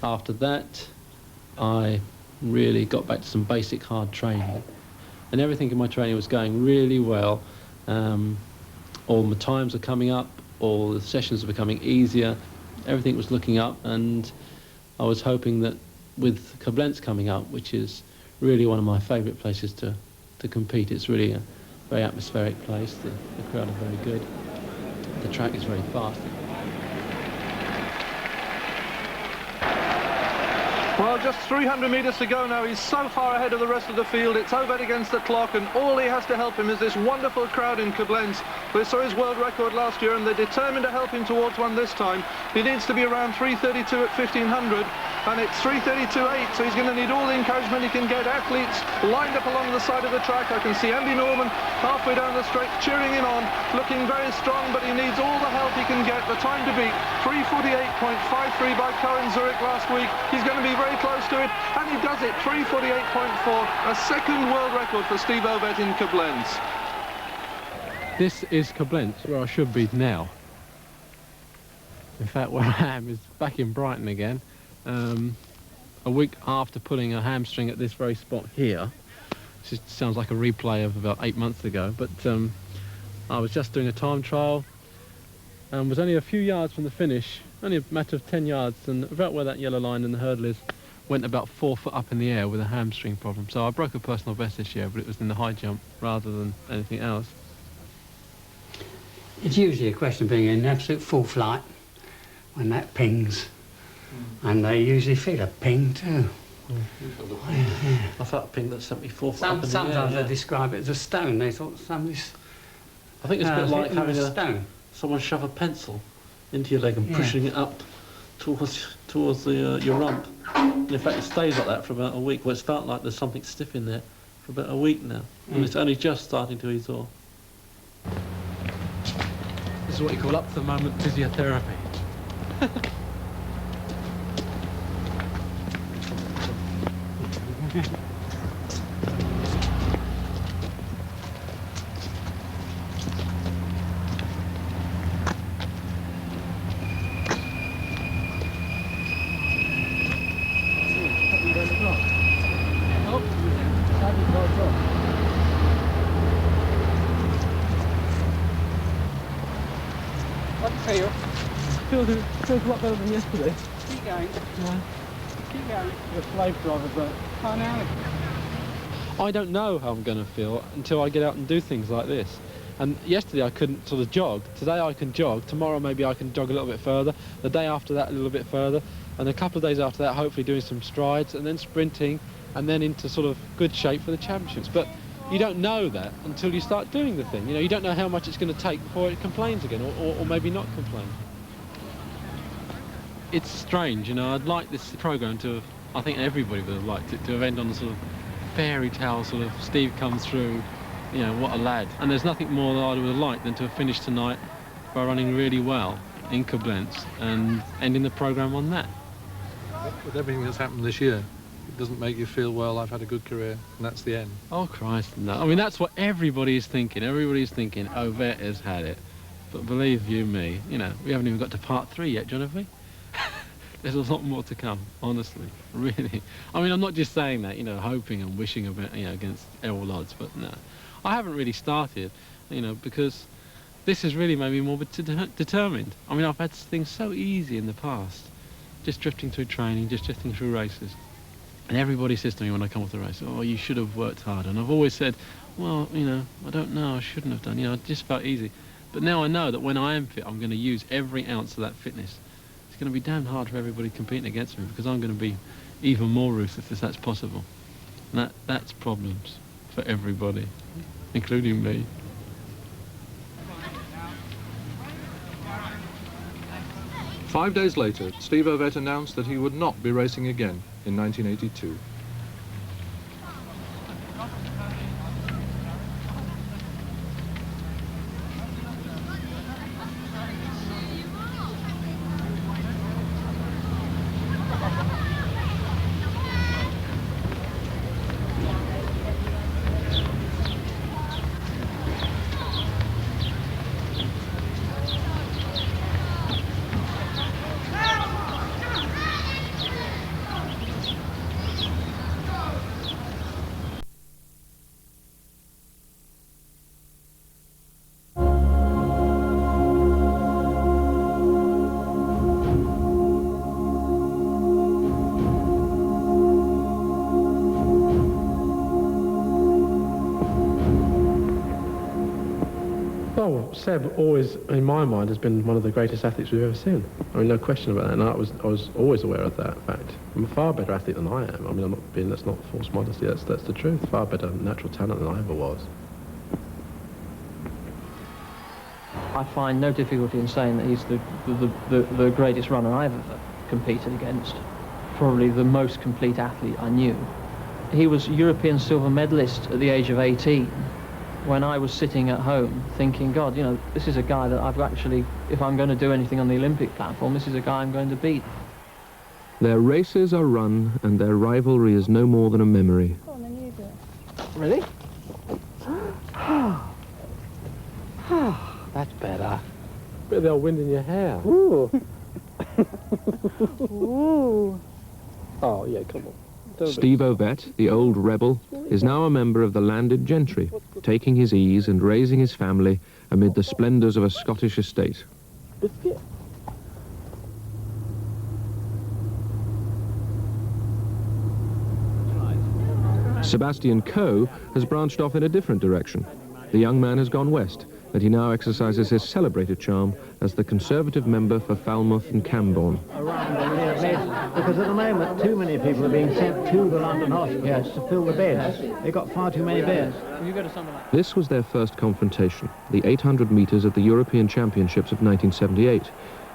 After that, I really got back to some basic hard training. And everything in my training was going really well. All my times are coming up, all the sessions are becoming easier, everything was looking up, and I was hoping that with Koblenz coming up, which is really one of my favourite places to compete, it's really a very atmospheric place, the crowd are very good, the track is very fast. Well, just 300 metres to go now. He's so far ahead of the rest of the field. It's Ovett against the clock, and all he has to help him is this wonderful crowd in Koblenz. They saw his world record last year, and they're determined to help him towards one this time. He needs to be around 3:32 at 1500, and it's 3:32.8, so he's going to need all the encouragement he can get. Athletes lined up along the side of the track. I can see Andy Norman halfway down the straight cheering him on, looking very strong, but he needs all the help he can get. The time to beat, 3:48.53 by Cohen Zurich last week. He's going to be very close to it, and he does it, 3:48.4, a second world record for Steve Ovett in Koblenz. This is Koblenz, where I should be now. In fact, where I am is back in Brighton again. A week after pulling a hamstring at this very spot here. This sounds like a replay of about 8 months ago, but I was just doing a time trial and was only a few yards from the finish, only a matter of 10 yards, and about where that yellow line and the hurdle is, went about 4 foot up in the air with a hamstring problem. So I broke a personal best this year, but it was in the high jump rather than anything else. It's usually a question of being in absolute full flight when that pings. And they usually feel a ping too. I felt a ping that sent me 4 foot up in the air. Sometimes they describe it as a stone. They thought somebody's... I think it's a bit like having a stone. Someone shove a pencil into your leg and pushing it up towards your rump. And in fact, it stays like that for about a week. Well, it's felt like there's something stiff in there for about a week now. And it's only just starting to ease off. This is what you call up to the moment physiotherapy. Feels a lot better than yesterday. Keep going. Yeah. Keep going. You're a slave driver, but Oh, no. I don't know how I'm going to feel until I get out and do things like this. And yesterday I couldn't sort of jog. Today I can jog. Tomorrow maybe I can jog a little bit further. The day after that a little bit further. And a couple of days after that hopefully doing some strides and then sprinting and then into sort of good shape for the championships. But you don't know that until you start doing the thing. You know, you don't know how much it's going to take before it complains again, or maybe not complain. It's strange, you know, I'd like this programme to have, I think everybody would have liked it to have ended on the sort of fairy tale sort of Steve comes through, you know, what a lad. And there's nothing more that I would have liked than to have finished tonight by running really well in Koblenz and ending the programme on that. With everything that's happened this year, it doesn't make you feel, well, I've had a good career, and that's the end. Oh, Christ, no. I mean, that's what everybody's thinking. Everybody's thinking, Ovett has had it. But believe you me, you know, we haven't even got to part 3 yet, John, have we? There's a lot more to come, honestly, really. I mean, I'm not just saying that, you know, hoping and wishing about, you know, against all odds, but no. I haven't really started, you know, because this has really made me more determined. I mean, I've had things so easy in the past, just drifting through training, just drifting through races. And everybody says to me when I come off the race, oh, you should have worked harder. And I've always said, well, you know, I don't know, I shouldn't have done, you know, it just felt easy. But now I know that when I am fit, I'm going to use every ounce of that fitness. It's going to be damn hard for everybody competing against me because I'm going to be even more ruthless if that's possible. And that's problems for everybody, including me. 5 days later, Steve Ovett announced that he would not be racing again in 1982. Oh, Seb always, in my mind, has been one of the greatest athletes we've ever seen. I mean, no question about that. And I was always aware of that fact. I'm a far better athlete than I am. I mean, I'm not being, that's not false modesty. That's the truth. Far better natural talent than I ever was. I find no difficulty in saying that he's the greatest runner I've ever competed against. Probably the most complete athlete I knew. He was European silver medalist at the age of 18. When I was sitting at home thinking, God, you know, this is a guy that I've actually, if I'm going to do anything on the Olympic platform, this is a guy I'm going to beat. Their races are run and their rivalry is no more than a memory. Go on, then you do it. Really? That's better. Bit of the old wind in your hair. Ooh. Ooh. Oh, yeah, come on. Steve Ovett, the old rebel, is now a member of the landed gentry, taking his ease and raising his family amid the splendours of a Scottish estate. Biscuit. Sebastian Coe has branched off in a different direction. The young man has gone west, and he now exercises his celebrated charm as the Conservative member for Falmouth and Camborne. Around the near beds, because at the moment too many people are being sent to the London hospitals to fill the beds. They've got far too many beds. This was their first confrontation, the 800 metres at the European Championships of 1978.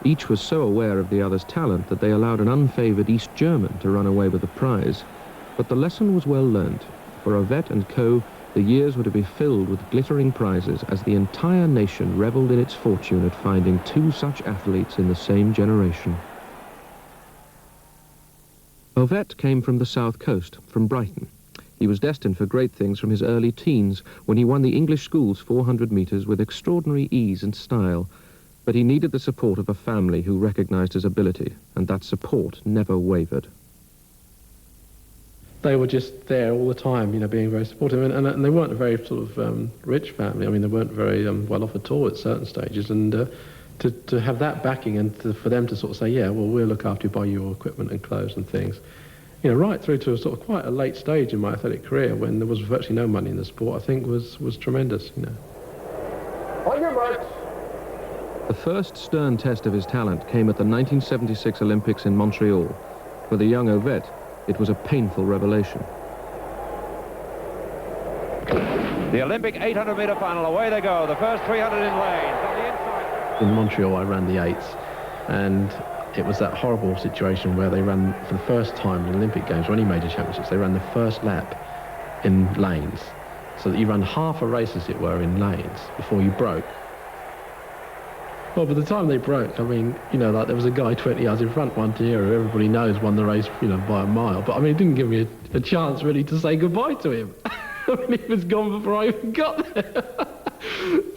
Each was so aware of the other's talent that they allowed an unfavoured East German to run away with the prize. But the lesson was well learnt. For Ovett and Coe, the years were to be filled with glittering prizes as the entire nation revelled in its fortune at finding two such athletes in the same generation. Ovett came from the south coast, from Brighton. He was destined for great things from his early teens when he won the English schools 400 metres with extraordinary ease and style. But he needed the support of a family who recognised his ability, and that support never wavered. They were just there all the time, you know, being very supportive. And they weren't a very sort of rich family. I mean, they weren't very well off at all at certain stages. And to have that backing and for them to sort of say, yeah, well, we'll look after you, buy you your equipment and clothes and things, you know, right through to a sort of quite a late stage in my athletic career when there was virtually no money in the sport, I think was tremendous, you know. On your marks. The first stern test of his talent came at the 1976 Olympics in Montreal. For the young Ovett, it was a painful revelation. The Olympic 800-metre final, away they go. The first 300 in lanes. On the inside. In Montreal, I ran the 8s, and it was that horrible situation where they ran, for the first time in Olympic Games or any major championships, they ran the first lap in lanes. So that you ran half a race, as it were, in lanes before you broke. Well, by the time they broke, I mean, you know, like there was a guy 20 yards in front, one tier, who everybody knows won the race, you know, by a mile. But I mean, it didn't give me a chance really to say goodbye to him. I mean, he was gone before I even got there.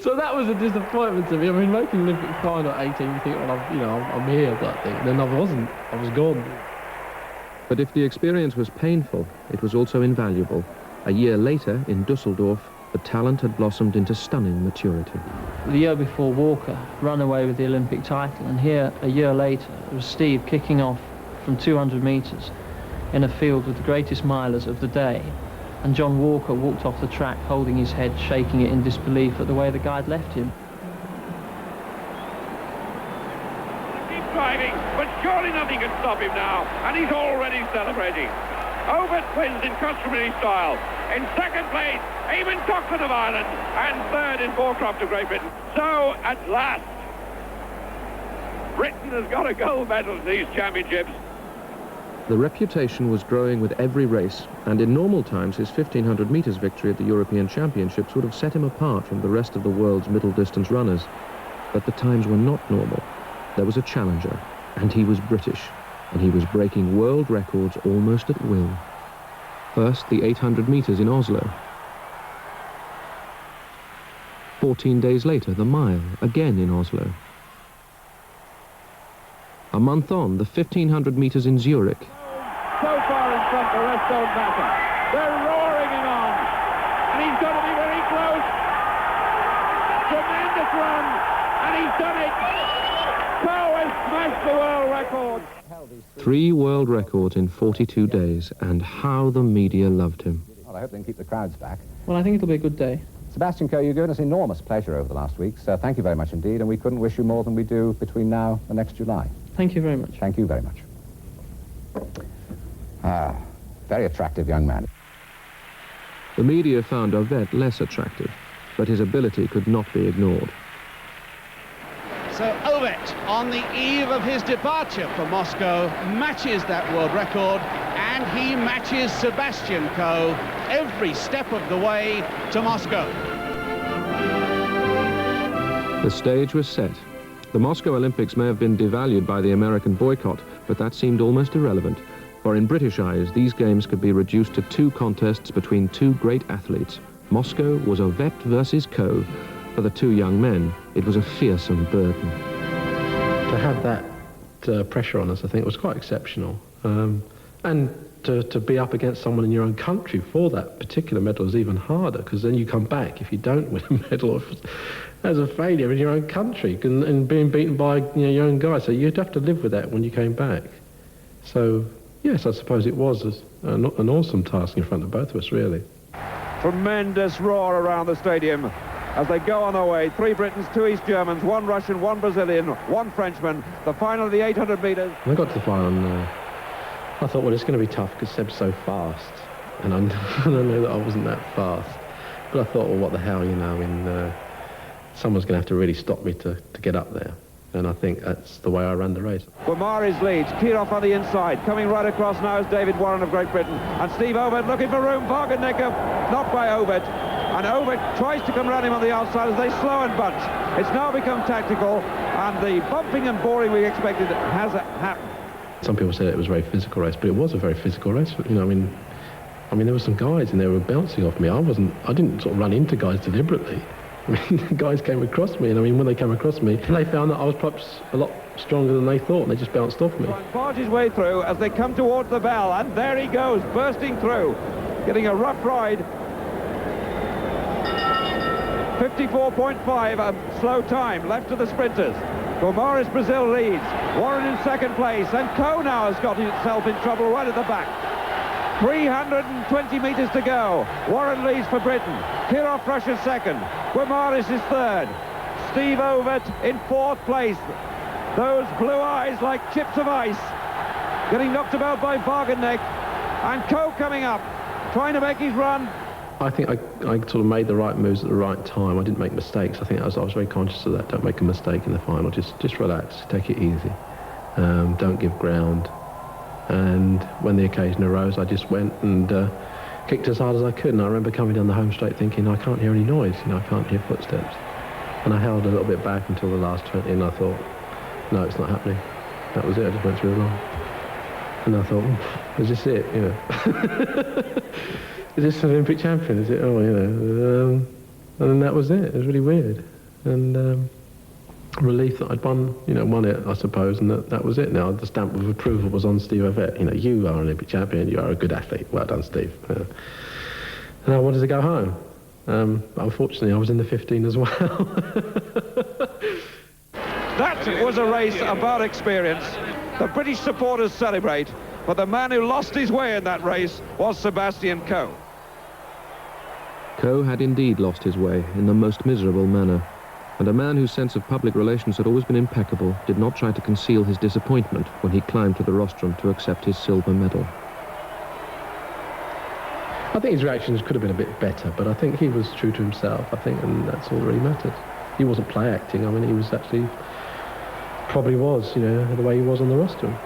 So that was a disappointment to me. I mean, making Olympic final at 18, you think, well, I'm here, that thing. And then I wasn't. I was gone. But if the experience was painful, it was also invaluable. A year later, in Dusseldorf, the talent had blossomed into stunning maturity. The year before, Walker ran away with the Olympic title, and here, a year later, it was Steve kicking off from 200 metres in a field with the greatest milers of the day, and John Walker walked off the track holding his head, shaking it in disbelief at the way the guide left him. Keep driving, but surely nothing can stop him now, and he's already celebrating. Ovett wins in customary style. In second place, Eamon Coxon of Ireland, and third in Forecroft of Great Britain. So, at last, Britain has got a gold medal at these championships. The reputation was growing with every race, and in normal times his 1500 metres victory at the European Championships would have set him apart from the rest of the world's middle-distance runners. But the times were not normal. There was a challenger, and he was British, and he was breaking world records almost at will. First, the 800 metres in Oslo. 14 days later, the mile, again in Oslo. A month on, the 1500 metres in Zurich. So far in front, the rest don't matter. They're roaring him on. And he's going to be very close. Tremendous run. And he's done it. Coe has smashed the world record. 3 world records in 42 days, and how the media loved him. Well, I hope they can keep the crowds back. Well, I think it'll be a good day. Sebastian Coe, you've given us enormous pleasure over the last weeks. Thank you very much indeed, and we couldn't wish you more than we do between now and next July. Thank you very much. Thank you very much. Ah, very attractive young man. The media found Ovett less attractive, but his ability could not be ignored. So Ovett, on the eve of his departure for Moscow, matches that world record, and he matches Sebastian Coe every step of the way to Moscow. The stage was set. The Moscow Olympics may have been devalued by the American boycott, but that seemed almost irrelevant, for in British eyes, these games could be reduced to 2 contests between 2 great athletes. Moscow was Ovett versus Coe. For the 2 young men, it was a fearsome burden. To have that pressure on us, I think, was quite exceptional. And to be up against someone in your own country for that particular medal is even harder, because then you come back if you don't win a medal as a failure in your own country and being beaten by your own guy. So you'd have to live with that when you came back. So, yes, I suppose it was an awesome task in front of both of us, really. Tremendous roar around the stadium as they go on their way. 3 Britons, 2 East Germans, 1 Russian, 1 Brazilian, 1 Frenchman. The final of the 800 metres. When I got to the final, I thought, well, it's going to be tough because Seb's so fast. And I know that I wasn't that fast. But I thought, well, what the hell, someone's going to have to really stop me to get up there. And I think that's the way I ran the race. Guimaraes leads, Kirov on the inside. Coming right across now is David Warren of Great Britain. And Steve Ovett looking for room. Wagenknecht knocked by Ovett. And Ovett tries to come round him on the outside as they slow and bunch. It's now become tactical, and the bumping and boring we expected has happened. Some people said it was a very physical race, but it was a very physical race. I mean, there were some guys and they were bouncing off me. I didn't sort of run into guys deliberately. I mean, the guys came across me, and I mean, when they came across me, they found that I was perhaps a lot stronger than they thought, and they just bounced off me. Barge his way through as they come towards the bell, and there he goes, bursting through, getting a rough ride. 54.5, a slow time left to the sprinters. Guimaraes, Brazil leads. Warren in second place, and Coe now has got himself in trouble right at the back. 320 metres to go. Warren leads for Britain. Kirov Russia's second. Guimaraes is third. Steve Ovett in 4th place. Those blue eyes like chips of ice. Getting knocked about by Wagenknecht. And Coe coming up, trying to make his run. I think I sort of made the right moves at the right time. I didn't make mistakes. I think I was very conscious of that. Don't make a mistake in the final. Just relax. Take it easy. Don't give ground. And when the occasion arose, I just went and kicked as hard as I could. And I remember coming down the home straight thinking, I can't hear any noise. I can't hear footsteps. And I held a little bit back until the last 20, and I thought, no, it's not happening. That was it. I just went through along. And I thought, is this it? Is this an Olympic champion? Is it? And then that was it. It was really weird. And relief that I'd won it, I suppose, and that was it. Now the stamp of approval was on Steve Ovett. You are an Olympic champion. You are a good athlete. Well done, Steve. And I wanted to go home. But unfortunately, I was in the 15 as well. That was a race about experience. The British supporters celebrate, but the man who lost his way in that race was Sebastian Coe. Coe had indeed lost his way in the most miserable manner, and a man whose sense of public relations had always been impeccable did not try to conceal his disappointment when he climbed to the rostrum to accept his silver medal. I think his reactions could have been a bit better, but I think he was true to himself, and that's all that really mattered. He wasn't play acting. I mean, he was actually probably was, you know, the way he was on the rostrum.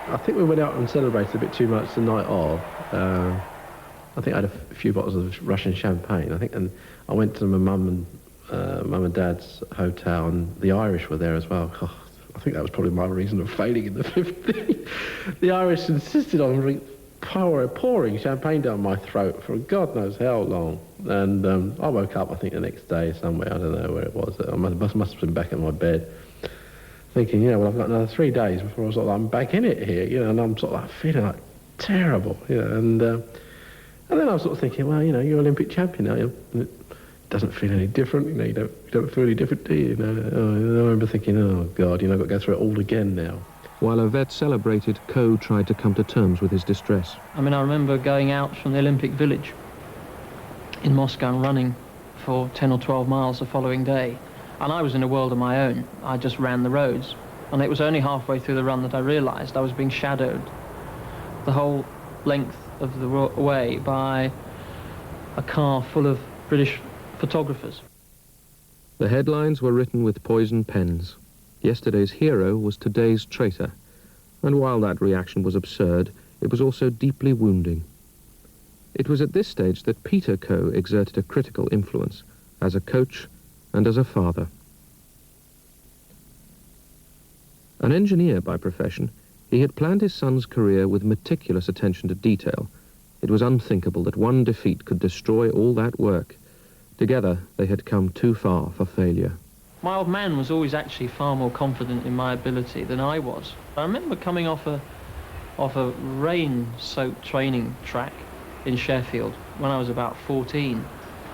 I think we went out and celebrated a bit too much the night of. I think I had a few bottles of Russian champagne. I think, and I went to my mum and dad's hotel, and the Irish were there as well. Oh, I think that was probably my reason of failing in the 50. The Irish insisted on pouring champagne down my throat for God knows how long. And I woke up, I think, the next day somewhere. I don't know where it was. I must have been back in my bed, thinking, you know, well, I've got another 3 days before I was sort of, I'm back in it here, you know, and I'm sort of like feeling like terrible, you know, and then I was sort of thinking, well, you know, you're Olympic champion now, it doesn't feel any different, you know, you don't feel any different, do you? I remember thinking, oh God, you know, I've got to go through it all again now. While Ovett celebrated, Coe tried to come to terms with his distress. I mean, I remember going out from the Olympic Village in Moscow and running for 10 or 12 miles the following day. And I was in a world of my own. I just ran the roads. And it was only halfway through the run that I realised I was being shadowed the whole length of the way by a car full of British photographers. The headlines were written with poison pens. Yesterday's hero was today's traitor. And while that reaction was absurd, it was also deeply wounding. It was at this stage that Peter Coe exerted a critical influence, as a coach and as a father. An engineer by profession, he had planned his son's career with meticulous attention to detail. It was unthinkable that one defeat could destroy all that work. Together, they had come too far for failure. My old man was always actually far more confident in my ability than I was. I remember coming off a rain-soaked training track in Sheffield when I was about 14.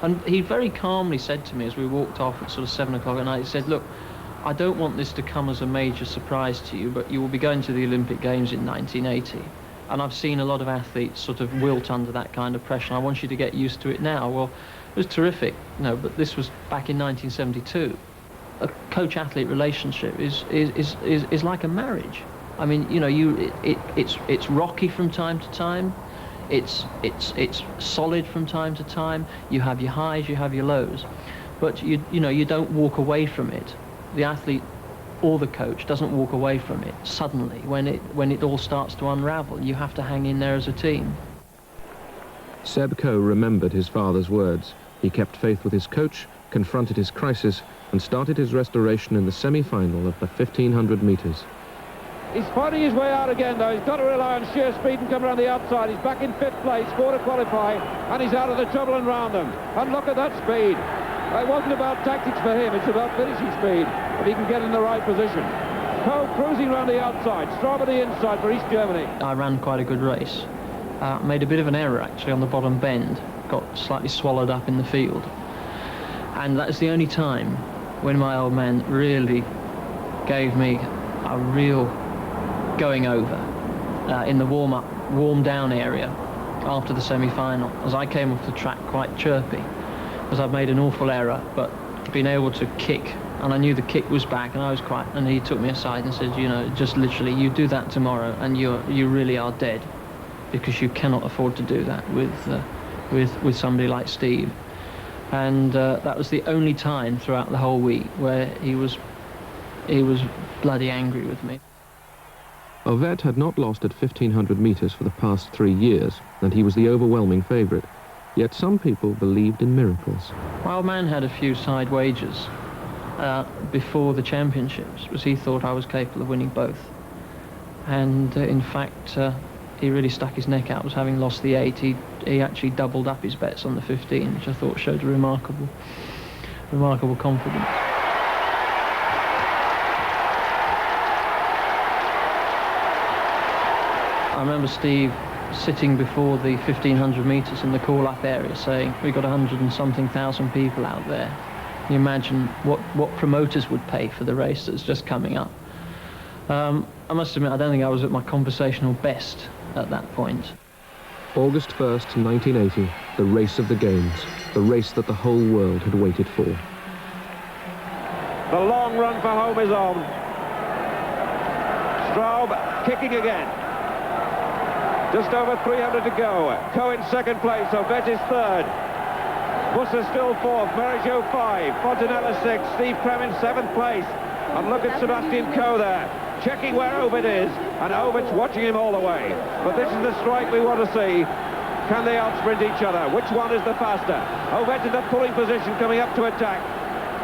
And he very calmly said to me as we walked off at sort of 7 o'clock at night, he said, look, I don't want this to come as a major surprise to you, but you will be going to the Olympic Games in 1980. And I've seen a lot of athletes sort of wilt under that kind of pressure, and I want you to get used to it now. Well, it was terrific, you know, but this was back in 1972. A coach-athlete relationship is like a marriage. I mean, you know, it's rocky from time to time. It's solid from time to time. You have your highs, you have your lows, but you know, you don't walk away from it. The athlete or the coach doesn't walk away from it suddenly when it all starts to unravel. You have to hang in there as a team. Seb Coe remembered his father's words. He kept faith with his coach, confronted his crisis, and started his restoration in the semi-final of the 1500 metres. He's finding his way out again, though. He's got to rely on sheer speed and come around the outside. He's back in 5th place, 4 to qualify, and he's out of the trouble and round them. And look at that speed. It wasn't about tactics for him, it's about finishing speed, if he can get in the right position. Coe cruising around the outside, Straub on the inside for East Germany. I ran quite a good race. Made a bit of an error, actually, on the bottom bend. Got slightly swallowed up in the field. And that's the only time when my old man really gave me a real going over in the warm-down area after the semi-final, as I came off the track quite chirpy, because I'd made an awful error, but been able to kick, and I knew the kick was back, and I was quite, and he took me aside and said, you know, just literally, you do that tomorrow, and you really are dead, because you cannot afford to do that with somebody like Steve. And that was the only time throughout the whole week where he was bloody angry with me. Ovett had not lost at 1500 metres for the past 3 years, and he was the overwhelming favourite. Yet some people believed in miracles. My old man had a few side wagers before the championships, because he thought I was capable of winning both. And in fact, he really stuck his neck out, was having lost the 8. He actually doubled up his bets on the 15, which I thought showed a remarkable confidence. I remember Steve sitting before the 1500 metres in the call-up area saying, we've got 100 and something thousand people out there. Can you imagine what promoters would pay for the race that's just coming up? I must admit, I don't think I was at my conversational best at that point. August 1st, 1980, the race of the Games, the race that the whole world had waited for. The long run for home is on. Straub kicking again. Just over 300 to go. Coe in 2nd place, Ovett is 3rd. Busser still 4th, Marigeau 5, Fontanella 6th, Steve Clem in 7th place. And look at Sebastian Coe there, checking where Ovett is, and Ovett's watching him all the way. But this is the strike we want to see. Can they outsprint each other? Which one is the faster? Ovett in the pulling position, coming up to attack.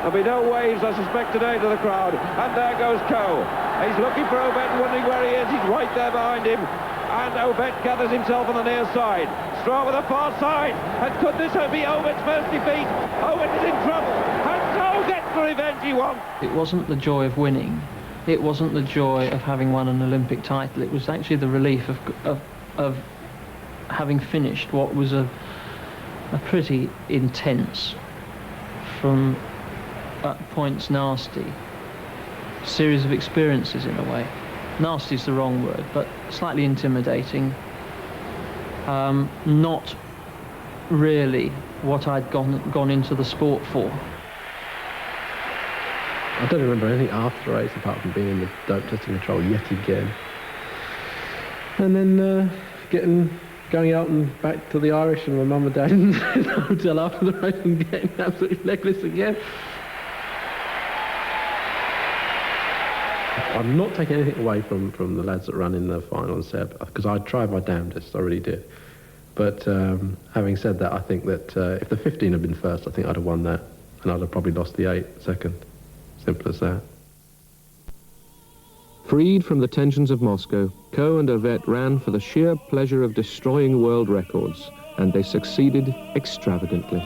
There'll be no waves, I suspect, today to the crowd. And there goes Coe. He's looking for Ovett, wondering where he is. He's right there behind him. And Ovett gathers himself on the near side. Stroll with the far side. And could this be Ovett's first defeat? Ovett is in trouble. And Coe gets the revenge he wants. It wasn't the joy of winning. It wasn't the joy of having won an Olympic title. It was actually the relief of having finished what was a pretty intense, from at points nasty, series of experiences in a way. Nasty is the wrong word, but slightly intimidating. Not really what I'd gone into the sport for. I don't remember anything after the race apart from being in the dope testing control yet again. And then going out and back to the Irish and my mum and dad in the hotel after the race and getting absolutely legless again. I'm not taking anything away from the lads that ran in the final and Seb, because I tried my damnedest, I really did. But having said that, I think that if the 15 had been first, I think I'd have won that, and I'd have probably lost the 8 second. Simple as that. Freed from the tensions of Moscow, Coe and Ovett ran for the sheer pleasure of destroying world records, and they succeeded extravagantly.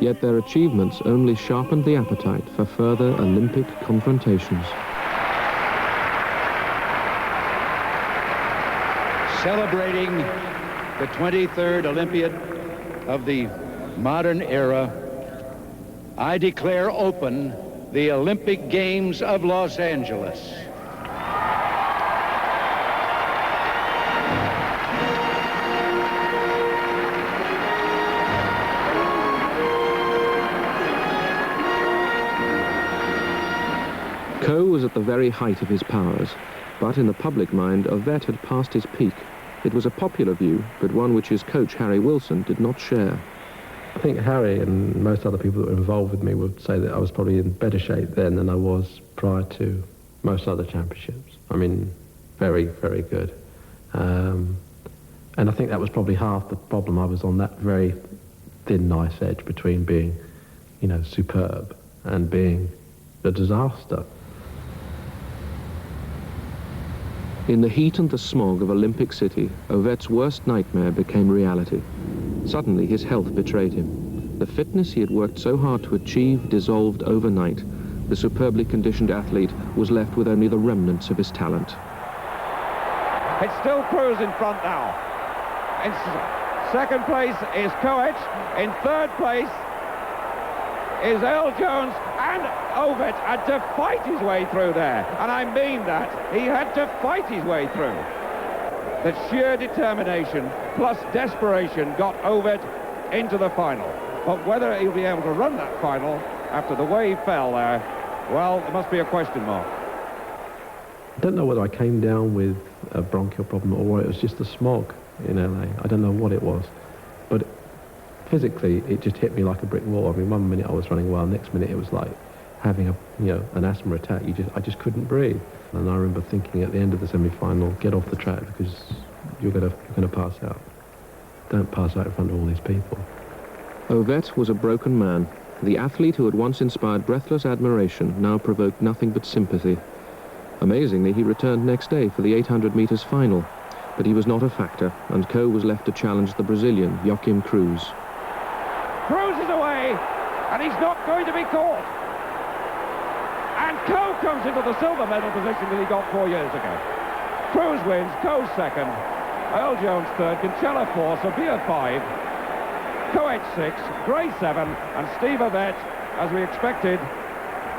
Yet their achievements only sharpened the appetite for further Olympic confrontations. Celebrating the 23rd Olympiad of the modern era, I declare open the Olympic Games of Los Angeles. Coe was at the very height of his powers, but in the public mind, Ovett had passed his peak. It was a popular view, but one which his coach, Harry Wilson, did not share. I think Harry and most other people that were involved with me would say that I was probably in better shape then than I was prior to most other championships. I mean, very, very good. And I think that was probably half the problem. I was on that very thin, nice edge between being, you know, superb and being a disaster. In the heat and the smog of Olympic City, Ovett's worst nightmare became reality. Suddenly, his health betrayed him. The fitness he had worked so hard to achieve dissolved overnight. The superbly conditioned athlete was left with only the remnants of his talent. It's still Cruz in front now. In second place is Coe. In third place is Earl Jones, and Ovett had to fight his way through there. And I mean that. He had to fight his way through. The sheer determination plus desperation got Ovett into the final. But whether he'll be able to run that final after the way he fell there, well, it must be a question mark. I don't know whether I came down with a bronchial problem or it was just the smog in LA. I don't know what it was. But physically, it just hit me like a brick wall. I mean, one minute I was running well, next minute it was like having an asthma attack. I just couldn't breathe. And I remember thinking at the end of the semi-final, get off the track because you're gonna pass out. Don't pass out in front of all these people. Ovett was a broken man. The athlete who had once inspired breathless admiration now provoked nothing but sympathy. Amazingly, he returned next day for the 800 meters final. but he was not a factor, and Coe was left to challenge the Brazilian, Joachim Cruz. Cruz is away, and he's not going to be caught. And Coe comes into the silver medal position that he got 4 years ago. Cruz wins, Coe second, Earl Jones third, Kinsella fourth, Sabia 5, Coe 6, Gray 7, and Steve Ovett, as we expected,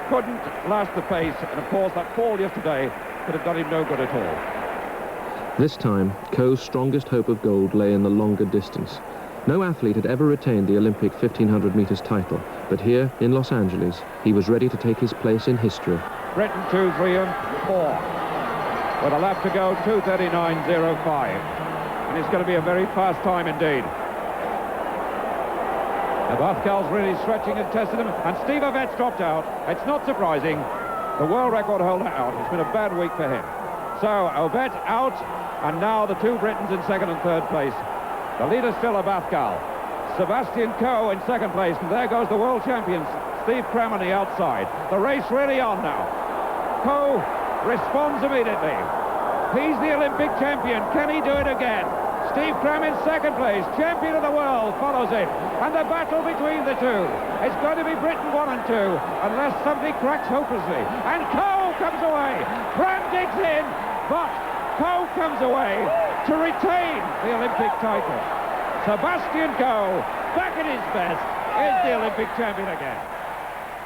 couldn't last the pace, and of course that fall yesterday could have done him no good at all. This time, Coe's strongest hope of gold lay in the longer distance. No athlete had ever retained the Olympic 1500 metres title, but here in Los Angeles, he was ready to take his place in history. Britain 2, 3 and 4. With a lap to go, 2:39.05. And it's going to be a very fast time indeed. Abafkal's really stretching and testing him, and Steve Ovett's dropped out. It's not surprising. The world record holder out. It's been a bad week for him. So Ovett out, and now the two Britons in second and third place. The leader still Abafkal. Sebastian Coe in second place, and there goes the world champion, Steve Cram on the outside. The race really on now. Coe responds immediately. He's the Olympic champion. Can he do it again? Steve Cram in second place, champion of the world, follows it. And the battle between the two. It's going to be Britain 1 and 2, unless something cracks hopelessly. And Coe comes away. Cram digs in, but Coe comes away to retain the Olympic title. Sebastian Coe, back at his best, is the Olympic champion again.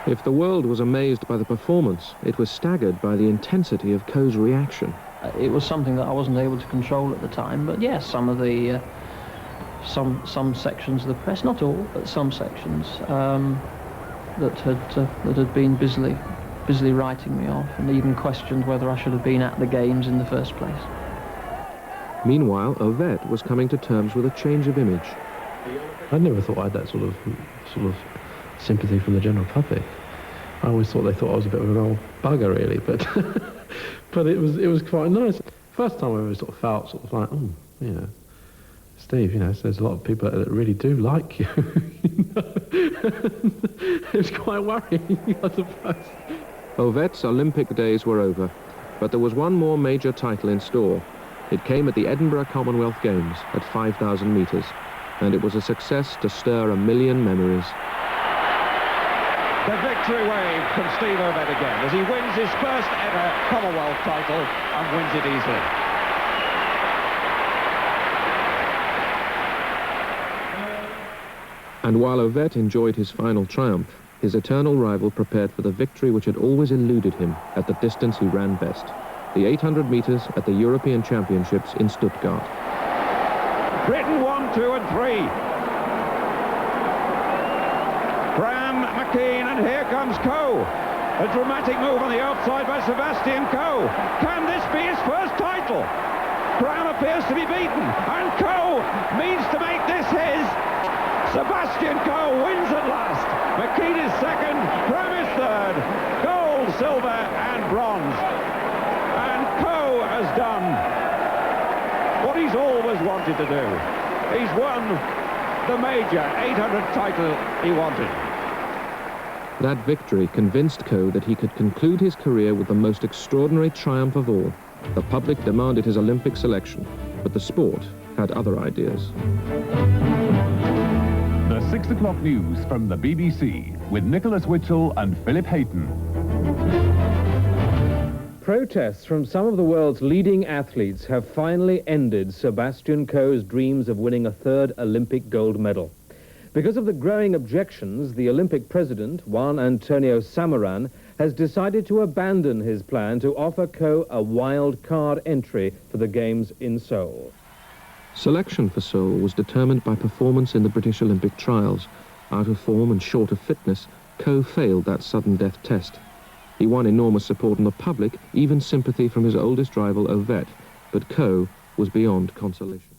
If the world was amazed by the performance, it was staggered by the intensity of Coe's reaction. It was something that I wasn't able to control at the time, but yes, some of the some sections of the press, not all, but some sections that had been busily writing me off, and even questioned whether I should have been at the games in the first place. Meanwhile, Ovett was coming to terms with a change of image. I never thought I had that sort of sympathy from the general public. I always thought they thought I was a bit of an old bugger, really, but but it was quite nice. First time I ever sort of felt sort of like, oh, you know, Steve, you know, so there's a lot of people that really do like you. It was quite worrying, I suppose. Ovett's Olympic days were over, but there was one more major title in store. It came at the Edinburgh Commonwealth Games at 5,000 metres, and it was a success to stir a million memories. The victory wave from Steve Ovett again as he wins his first ever Commonwealth title and wins it easily. And while Ovett enjoyed his final triumph, his eternal rival prepared for the victory which had always eluded him at the distance he ran best, the 800 metres at the European Championships in Stuttgart. Britain 1, 2 and 3. Cram, McKean, and here comes Coe. A dramatic move on the outside by Sebastian Coe. Can this be his first title? Cram appears to be beaten, and Coe means to make this his. Sebastian Coe wins at last. McKean is second, Cram is third. Gold, silver, and bronze. And Coe has done what he's always wanted to do. He's won the major 800 title he wanted. That victory convinced Coe that he could conclude his career with the most extraordinary triumph of all. The public demanded his Olympic selection, but the sport had other ideas. The 6 o'clock news from the BBC with Nicholas Witchell and Philip Hayton. Protests from some of the world's leading athletes have finally ended Sebastian Coe's dreams of winning a third Olympic gold medal. Because of the growing objections, the Olympic president, Juan Antonio Samaran, has decided to abandon his plan to offer Coe a wild card entry for the Games in Seoul. Selection for Seoul was determined by performance in the British Olympic trials. Out of form and short of fitness, Coe failed that sudden death test. He won enormous support in the public, even sympathy from his oldest rival, Ovett, but Coe was beyond consolation.